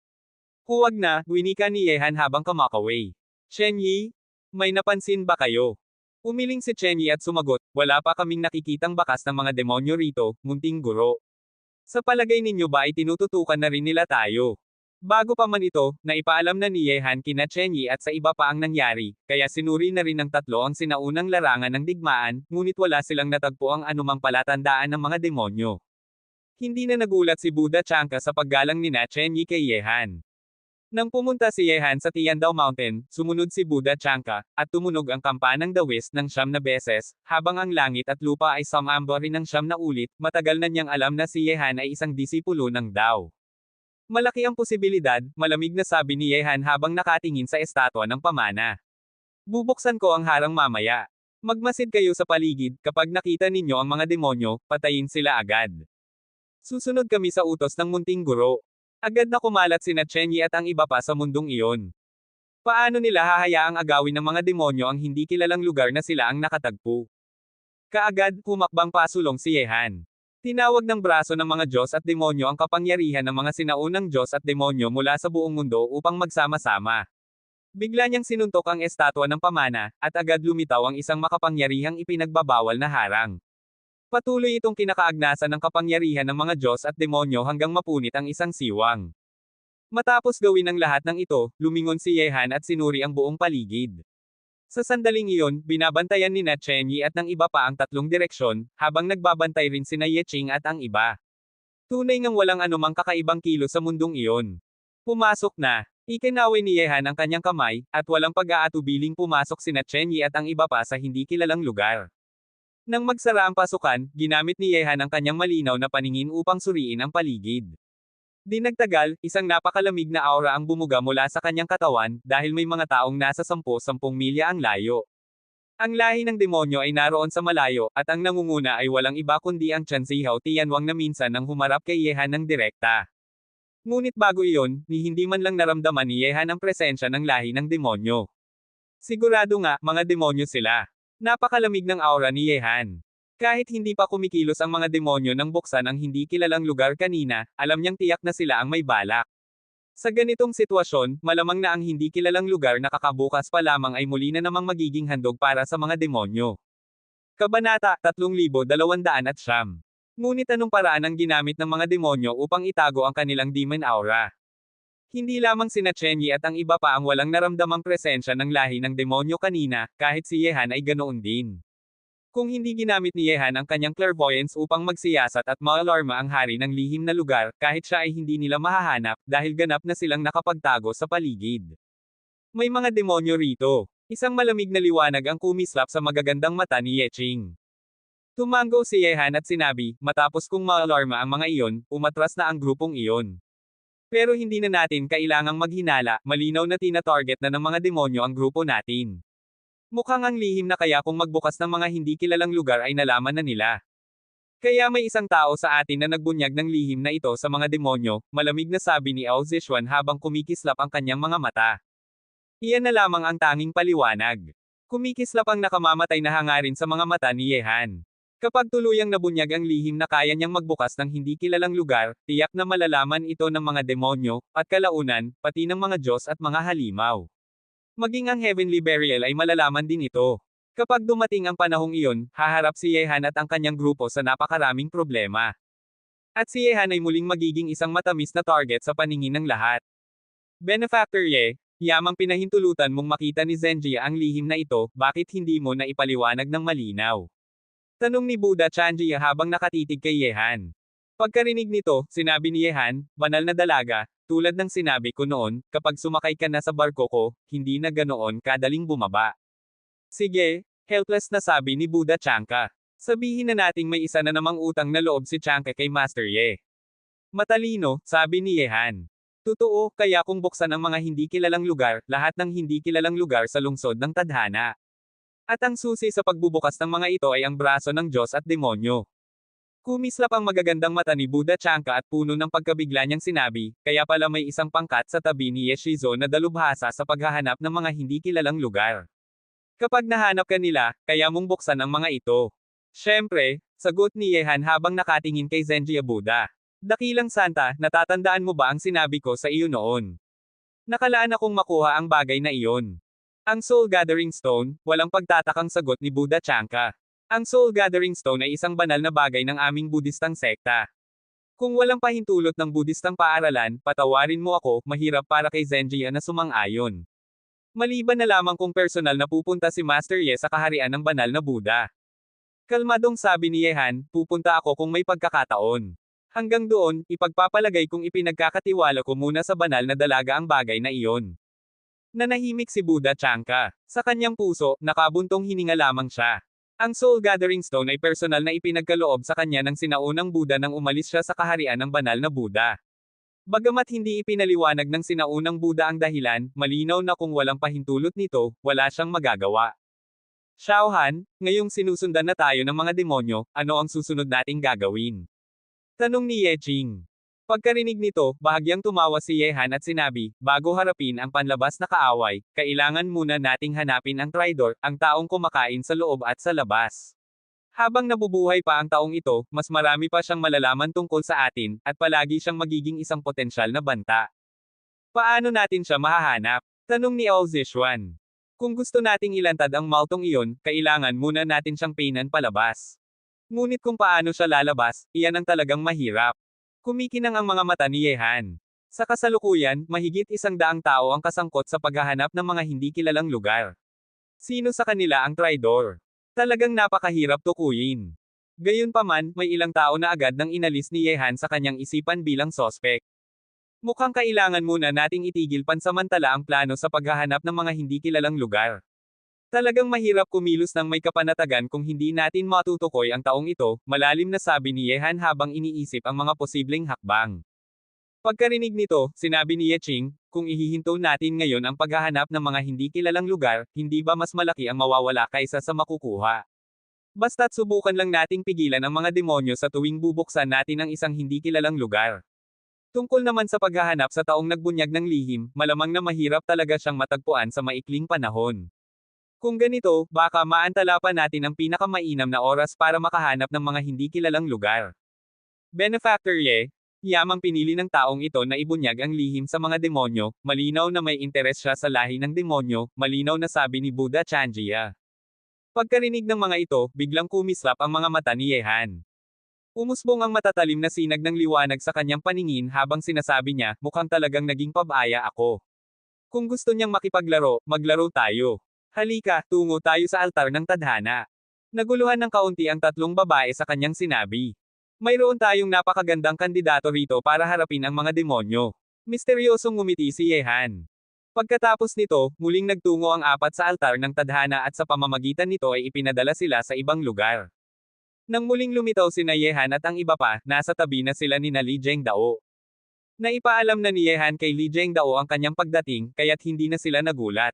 Huwag na, winika ni Yehan habang kumakaway. Chen Yi? May napansin ba kayo? Umiling si Chen Yi at sumagot, wala pa kaming nakikitang bakas ng mga demonyo rito, munting guro. Sa palagay ninyo ba ay tinututukan na rin nila tayo? Bago pa man ito, naipaalam na ni Yehan kina Chen Yi at sa iba pa ang nangyari, kaya sinuri na rin ng tatlo ang sinaunang larangan ng digmaan, ngunit wala silang natagpo ang anumang palatandaan ng mga demonyo. Hindi na nagulat si Buddha Chanka sa paggalang nina Chen Yi kay Yehan. Nang pumunta si Yehan sa Tiandao Mountain, sumunod si Buddha Chanka, at tumunog ang kampanang dawis ng 9 na beses, habang ang langit at lupa ay sumambori ng 9 na ulit, matagal na niyang alam na si Yehan ay isang disipulo ng Dao. Malaki ang posibilidad, malamig na sabi ni Yehan habang nakatingin sa estatwa ng pamana. Bubuksan ko ang harang mamaya. Magmasid kayo sa paligid, kapag nakita ninyo ang mga demonyo, patayin sila agad. Susunod kami sa utos ng munting guro. Agad na kumalat sina Chen Yi at ang iba pa sa mundong iyon. Paano nila hahayaang agawin ng mga demonyo ang hindi kilalang lugar na sila ang nakatagpo? Kaagad, humakbang pasulong si Yehan. Tinawag ng braso ng mga Diyos at demonyo ang kapangyarihan ng mga sinaunang Diyos at demonyo mula sa buong mundo upang magsama-sama. Bigla niyang sinuntok ang estatwa ng pamana, at agad lumitaw ang isang makapangyarihang ipinagbabawal na harang. Patuloy itong kinakaagnasan ng kapangyarihan ng mga Diyos at demonyo hanggang mapunit ang isang siwang. Matapos gawin ang lahat ng ito, lumingon si Yehan at sinuri ang buong paligid. Sa sandaling iyon, binabantayan ni Chen Yi at ng iba pa ang tatlong direksyon, habang nagbabantay rin sina Yeching at ang iba. Tunay ngang walang anumang kakaibang kilos sa mundong iyon. Pumasok na. Ikinaway ni Yehan ang kanyang kamay, at walang pag-aatubiling pumasok sina Chen Yi at ang iba pa sa hindi kilalang lugar. Nang magsara ang pasukan, ginamit ni Yehan ang kanyang malinaw na paningin upang suriin ang paligid. Di nagtagal, isang napakalamig na aura ang bumuga mula sa kanyang katawan, dahil may mga taong nasa 10 milya ang layo. Ang lahi ng demonyo ay naroon sa malayo, at ang nangunguna ay walang iba kundi ang Chen Zihao Tianwang na minsan nang humarap kay Yehan ng direkta. Ngunit bago iyon, ni hindi man lang naramdaman ni Yehan ang presensya ng lahi ng demonyo. Sigurado nga, mga demonyo sila. Napakalamig ng aura ni Yehan. Kahit hindi pa kumikilos ang mga demonyo nang buksan ang hindi kilalang lugar kanina, alam niyang tiyak na sila ang may balak. Sa ganitong sitwasyon, malamang na ang hindi kilalang lugar na kakabukas pa lamang ay muli na namang magiging handog para sa mga demonyo. Kabanata 3209. Ngunit anong paraan ang ginamit ng mga demonyo upang itago ang kanilang demon aura? Hindi lamang sina Chen Yi at ang iba pa ang walang naramdamang presensya ng lahi ng demonyo kanina, kahit si Yehan ay ganoon din. Kung hindi ginamit ni Yehan ang kanyang clairvoyance upang magsiyasat at maalarma ang hari ng lihim na lugar, kahit siya ay hindi nila mahahanap, dahil ganap na silang nakapagtago sa paligid. May mga demonyo rito. Isang malamig na liwanag ang kumislap sa magagandang mata ni Yeching. Tumango si Yehan at sinabi, matapos kong maalarma ang mga iyon, umatras na ang grupong iyon. Pero hindi na natin kailangang maghinala, malinaw na tina-target na ng mga demonyo ang grupo natin. Mukhang ang lihim na kaya kung magbukas ng mga hindi kilalang lugar ay nalaman na nila. Kaya may isang tao sa atin na nagbunyag ng lihim na ito sa mga demonyo, malamig na sabi ni Ao Zishuan habang kumikislap ang kanyang mga mata. Iyan na lamang ang tanging paliwanag. Kumikislap ang nakamamatay na hangarin sa mga mata ni Yehan. Kapag tuluyang nabunyag ang lihim na kaya niyang magbukas ng hindi kilalang lugar, tiyak na malalaman ito ng mga demonyo, at kalaunan, pati ng mga Diyos at mga halimaw. Maging ang heavenly burial ay malalaman din ito. Kapag dumating ang panahong iyon, haharap si Yehan at ang kanyang grupo sa napakaraming problema. At si Yehan ay muling magiging isang matamis na target sa paningin ng lahat. Benefactor Ye, yamang pinahintulutan mong makita ni Zenji ang lihim na ito, bakit hindi mo na ipaliwanag ng malinaw? Tanong ni Buddha Chanji habang nakatitig kay Yehan. Pagkarinig nito, sinabi ni Yehan, banal na dalaga, tulad ng sinabi ko noon, kapag sumakay ka na sa barko ko, hindi na ganoon kadaling bumaba. Sige, helpless na sabi ni Buddha Chanka. Sabihin na nating may isa na namang utang na loob si Chanka kay Master Ye. Matalino, sabi ni Yehan. Totoo, kaya kung buksan ang mga hindi kilalang lugar, lahat ng hindi kilalang lugar sa lungsod ng tadhana. At ang susi sa pagbubukas ng mga ito ay ang braso ng Diyos at demonyo. Kumislap ang magagandang mata ni Buddha Chanka at puno ng pagkabigla niyang sinabi, kaya pala may isang pangkat sa tabi ni Yeshizo na dalubhasa sa paghahanap ng mga hindi kilalang lugar. Kapag nahanap ka nila, kaya mong buksan ang mga ito. Siyempre, sagot ni Yehan habang nakatingin kay Zenji Buddha. Dakilang Santa, natatandaan mo ba ang sinabi ko sa iyo noon? Nakalaan akong makuha ang bagay na iyon. Ang Soul Gathering Stone, walang pagtatakang sagot ni Buddha Chanka. Ang Soul Gathering Stone ay isang banal na bagay ng aming Budistang sekta. Kung walang pahintulot ng Budistang paaralan, patawarin mo ako, mahirap para kay Zenji na sumang-ayon. Maliban na lamang kung personal na pupunta si Master Ye sa kaharian ng banal na Buddha. Kalmadong sabi ni Yehan, pupunta ako kung may pagkakataon. Hanggang doon, ipagpapalagay kong ipinagkakatiwala ko muna sa banal na dalaga ang bagay na iyon. Nanahimik si Buddha Chanka. Sa kanyang puso, nakabuntong hininga lamang siya. Ang Soul Gathering Stone ay personal na ipinagkaloob sa kanya ng sinaunang Buddha nang umalis siya sa kaharian ng banal na Buddha. Bagamat hindi ipinaliwanag ng sinaunang Buddha ang dahilan, malinaw na kung walang pahintulot nito, wala siyang magagawa. Xiaohan, ngayong sinusundan na tayo ng mga demonyo, ano ang susunod nating gagawin? Tanong ni Ye Jing. Pagkarinig nito, bahagyang tumawa si Yehan at sinabi, bago harapin ang panlabas na kaaway, kailangan muna nating hanapin ang Tridor, ang taong kumakain sa loob at sa labas. Habang nabubuhay pa ang taong ito, mas marami pa siyang malalaman tungkol sa atin, at palagi siyang magiging isang potensyal na banta. Paano natin siya mahahanap? Tanong ni Ao Zishuan. Kung gusto nating ilantad ang maltong iyon, kailangan muna natin siyang painan palabas. Ngunit kung paano siya lalabas, iyan ang talagang mahirap. Kumikinang ang mga mata ni Yehan. Sa kasalukuyan, mahigit 100 tao ang kasangkot sa paghahanap ng mga hindi kilalang lugar. Sino sa kanila ang Tridor? Talagang napakahirap tukuyin. Gayunpaman, may ilang tao na agad nang inalis ni Yehan sa kanyang isipan bilang sospek. Mukhang kailangan muna nating itigil pansamantala ang plano sa paghahanap ng mga hindi kilalang lugar. Talagang mahirap kumilos ng may kapanatagan kung hindi natin matutukoy ang taong ito, malalim na sabi ni Yehan habang iniisip ang mga posibleng hakbang. Pagkarinig nito, sinabi ni Ye Qing, kung ihihinto natin ngayon ang paghahanap ng mga hindi kilalang lugar, hindi ba mas malaki ang mawawala kaysa sa makukuha? Basta't subukan lang nating pigilan ang mga demonyo sa tuwing bubuksan natin ang isang hindi kilalang lugar. Tungkol naman sa paghahanap sa taong nagbunyag ng lihim, malamang na mahirap talaga siyang matagpuan sa maikling panahon. Kung ganito, baka maantala pa natin ang pinakamainam na oras para makahanap ng mga hindi kilalang lugar. Benefactor Ye, yamang pinili ng taong ito na ibunyag ang lihim sa mga demonyo, malinaw na may interes siya sa lahi ng demonyo, malinaw na sabi ni Buddha Chanjiya. Pagkarinig ng mga ito, biglang kumislap ang mga mata ni Yehan. Umusbong ang matatalim na sinag ng liwanag sa kanyang paningin habang sinasabi niya, mukhang talagang naging pabaya ako. Kung gusto niyang makipaglaro, maglaro tayo. Halika, tungo tayo sa altar ng tadhana. Naguluhan ng kaunti ang tatlong babae sa kanyang sinabi. Mayroon tayong napakagandang kandidato rito para harapin ang mga demonyo. Misteryosong ngumiti si Yehan. Pagkatapos nito, muling nagtungo ang apat sa altar ng tadhana at sa pamamagitan nito ay ipinadala sila sa ibang lugar. Nang muling lumitaw sina Yehan at ang iba pa, nasa tabi na sila ni Li Zhengdao. Naipaalam na ni Yehan kay Li Zhengdao ang kanyang pagdating, kaya't hindi na sila nagulat.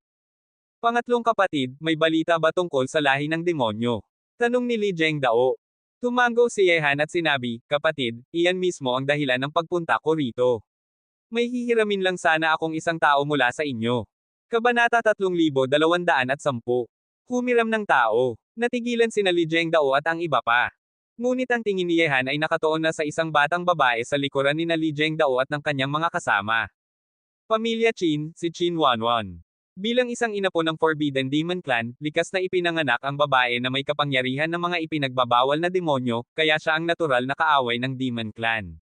Pangatlong kapatid, may balita ba tungkol sa lahi ng demonyo? Tanong ni Li Zhengdao. Tumango si Yehan at sinabi, kapatid, iyan mismo ang dahilan ng pagpunta ko rito. May hihiramin lang sana akong isang tao mula sa inyo. Kabanata 3210. Humiram ng tao. Natigilan sina Li Zhengdao at ang iba pa. Ngunit ang tingin ni Yehan ay nakatuon na sa isang batang babae sa likuran ni Li Zhengdao at ng kanyang mga kasama. Pamilya Qin, si Qin Wanwan. Bilang isang ina po ng Forbidden Demon Clan, likas na ipinanganak ang babae na may kapangyarihan ng mga ipinagbabawal na demonyo, kaya siya ang natural na kaaway ng Demon Clan.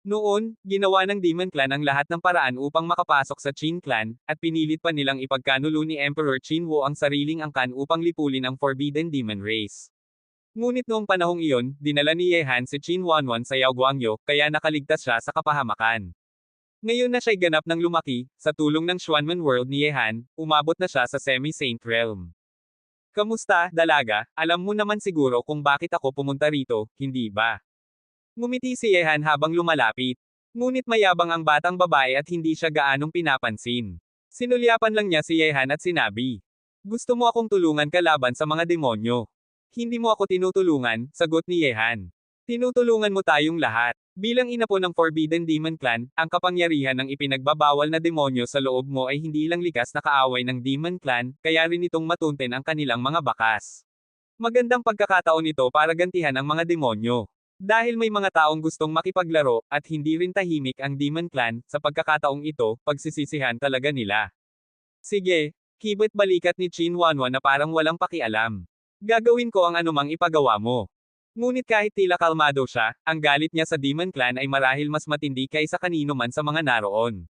Noon, ginawa ng Demon Clan ang lahat ng paraan upang makapasok sa Qin Clan, at pinilit pa nilang ipagkanulo ni Emperor Qinwo ang sariling angkan upang lipulin ang Forbidden Demon Race. Ngunit noong panahong iyon, dinala ni Yehan si Qin Wanwan sa Yaoguangyo, kaya nakaligtas siya sa kapahamakan. Ngayon na siya'y ganap ng lumaki, sa tulong ng Xuanman World ni Yehan, umabot na siya sa Semi-Saint Realm. Kamusta, dalaga? Alam mo naman siguro kung bakit ako pumunta rito, hindi ba? Ngumiti si Yehan habang lumalapit. Ngunit mayabang ang batang babae at hindi siya gaanong pinapansin. Sinulyapan lang niya si Yehan at sinabi, gusto mo akong tulungan kalaban sa mga demonyo. Hindi mo ako tinutulungan, sagot ni Yehan. Tinutulungan mo tayong lahat. Bilang ina po ng Forbidden Demon Clan, ang kapangyarihan ng ipinagbabawal na demonyo sa loob mo ay hindi lang likas na kaaway ng Demon Clan, kaya rin itong matunten ang kanilang mga bakas. Magandang pagkakataon ito para gantihan ang mga demonyo. Dahil may mga taong gustong makipaglaro, at hindi rin tahimik ang Demon Clan, sa pagkakataong ito, pagsisisihan talaga nila. Sige, kibot balikat ni Qin Wanwan na parang walang pakialam. Gagawin ko ang anumang ipagawa mo. Ngunit kahit tila kalmado siya, ang galit niya sa Demon Clan ay marahil mas matindi kaysa kanino man sa mga naroon.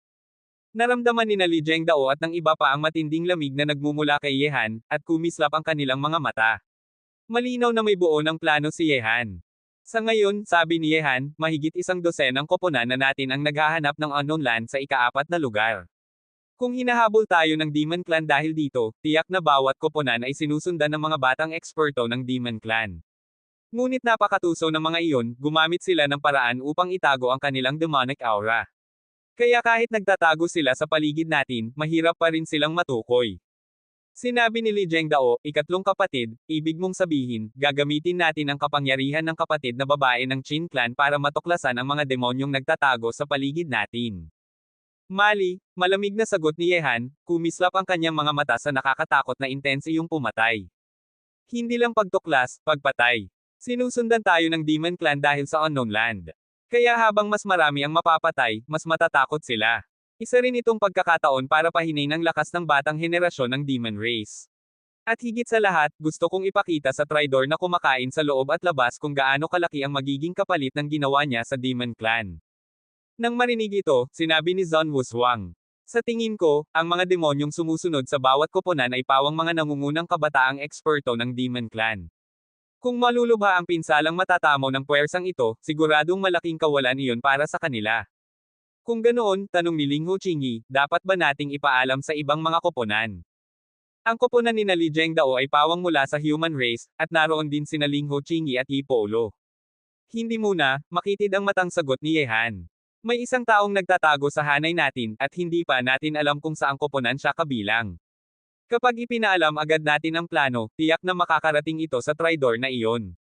Naramdaman ni Li Zhengdao at ng iba pa ang matinding lamig na nagmumula kay Yehan, at kumislap ang kanilang mga mata. Malinaw na may buo ng plano si Yehan. Sa ngayon, sabi ni Yehan, mahigit 100 koponan na natin ang naghahanap ng unknown land sa ika-4 na lugar. Kung hinahabol tayo ng Demon Clan dahil dito, tiyak na bawat koponan ay sinusundan ng mga batang eksperto ng Demon Clan. Ngunit napakatuso ng mga iyon, gumamit sila ng paraan upang itago ang kanilang demonic aura. Kaya kahit nagtatago sila sa paligid natin, mahirap pa rin silang matukoy. Sinabi ni Li Zhengdao, ikatlong kapatid, ibig mong sabihin, gagamitin natin ang kapangyarihan ng kapatid na babae ng Qin Clan para matuklasan ang mga demonyong nagtatago sa paligid natin. Mali, malamig na sagot ni Yehan, kumislap ang kanyang mga mata sa nakakatakot na intensiyong pumatay. Hindi lang pagtuklas, pagpatay. Sinusundan tayo ng Demon Clan dahil sa unknown land. Kaya habang mas marami ang mapapatay, mas matatakot sila. Isa rin itong pagkakataon para pahinain ang lakas ng batang henerasyon ng Demon Race. At higit sa lahat, gusto kong ipakita sa Tridor na kumakain sa loob at labas kung gaano kalaki ang magiging kapalit ng ginawa niya sa Demon Clan. Nang marinig ito, sinabi ni Zhang Wushuang. Sa tingin ko, ang mga demonyong sumusunod sa bawat koponan ay pawang mga nangungunang kabataang eksperto ng Demon Clan. Kung malulubha ang pinsalang matatamo ng puwersang ito, siguradong malaking kawalan iyon para sa kanila. Kung ganoon, tanong ni Ling Huqingyi, dapat ba nating ipaalam sa ibang mga koponan? Ang koponan ni Li Zhengdao ay pawang mula sa human race, at naroon din sina Ling Huqingyi at Yi Polo. Hindi muna, makitid ang matang sagot ni Yehan. May isang taong nagtatago sa hanay natin, at hindi pa natin alam kung saang koponan siya kabilang. Kapag ipinaalam agad natin ang plano, tiyak na makakarating ito sa Tridor na iyon.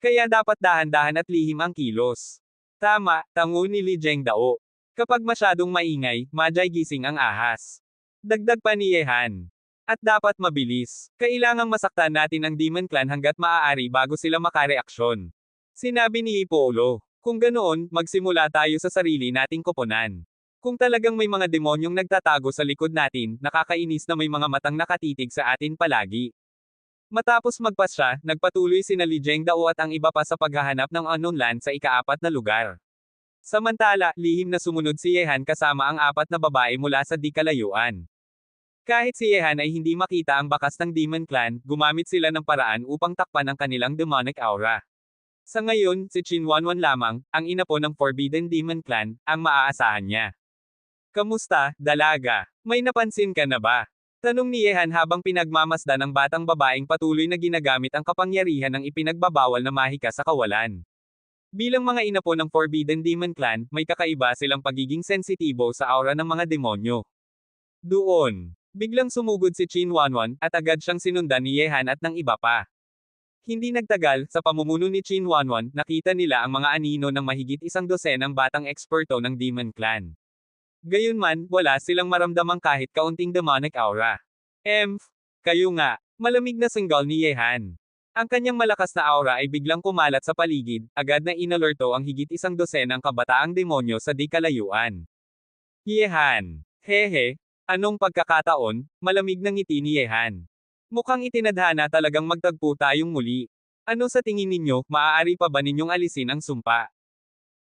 Kaya dapat dahan-dahan at lihim ang kilos. Tama, tango ni Li Zhengdao. Kapag masyadong maingay, madyay gising ang ahas. Dagdag pa ni Yehan. At dapat mabilis. Kailangang masaktan natin ang Demon Clan hanggat maaari bago sila makareaksyon. Sinabi ni Ipolo. Kung ganoon, magsimula tayo sa sarili nating koponan. Kung talagang may mga demonyong nagtatago sa likod natin, nakakainis na may mga matang nakatitig sa atin palagi. Matapos magpasya, nagpatuloy sina Li Zhengdao at ang iba pa sa paghahanap ng unknown land sa ika-4 na lugar. Samantala, lihim na sumunod si Yehan kasama ang 4 na babae mula sa di kalayuan. Kahit si Yehan ay hindi makita ang bakas ng Demon Clan, gumamit sila ng paraan upang takpan ang kanilang demonic aura. Sa ngayon, si Qin Wanwan lamang, ang ina po ng Forbidden Demon Clan, ang maaasahan niya. Kamusta, dalaga? May napansin ka na ba? Tanong ni Yehan habang pinagmamasdan ng batang babaeng patuloy na ginagamit ang kapangyarihan ng ipinagbabawal na mahika sa kawalan. Bilang mga ina po ng Forbidden Demon Clan, may kakaiba silang pagiging sensitibo sa aura ng mga demonyo. Doon. Biglang sumugod si Qin Wanwan, at agad siyang sinundan ni Yehan at ng iba pa. Hindi nagtagal, sa pamumuno ni Qin Wanwan, nakita nila ang mga anino ng mahigit 12 batang eksperto ng Demon Clan. Gayunman, wala silang maramdamang kahit kaunting demonic aura. Kayo nga, malamig na singgal ni Yehan. Ang kanyang malakas na aura ay biglang kumalat sa paligid, agad na inalerto ang higit 12 kabataang demonyo sa di kalayuan. Yehan. Hehe, anong pagkakataon, malamig na ngiti ni Yehan. Mukhang itinadhana talagang magtagpo tayong muli. Ano sa tingin ninyo, maaari pa ba ninyong alisin ang sumpa?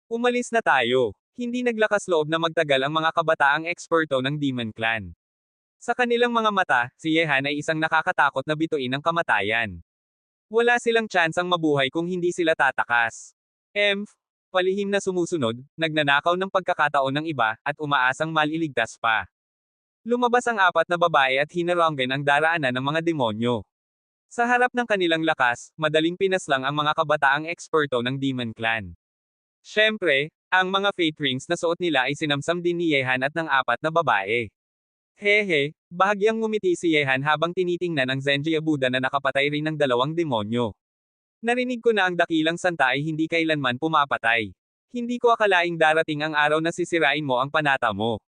Umalis na tayo. Hindi naglakas loob na magtagal ang mga kabataang eksperto ng Demon Clan. Sa kanilang mga mata, si Yehan ay isang nakakatakot na bituin ng kamatayan. Wala silang tsansang mabuhay kung hindi sila tatakas. Palihim na sumusunod, nagnanakaw ng pagkakataon ng iba, at umaasang maliligtas pa. Lumabas ang 4 na babae at hinaranggan ang daraanan ng mga demonyo. Sa harap ng kanilang lakas, madaling pinaslang ang mga kabataang eksperto ng Demon Clan. Siyempre, ang mga fate rings na suot nila ay sinamsam din ni Yehan at ng 4 na babae. Hehe, bahagyang ngumiti si Yehan habang tinitingnan ang Zenji Abuda na nakapatay rin ng 2 demonyo. Narinig ko na ang dakilang santa ay hindi kailanman pumapatay. Hindi ko akalaing darating ang araw na sisirain mo ang panata mo.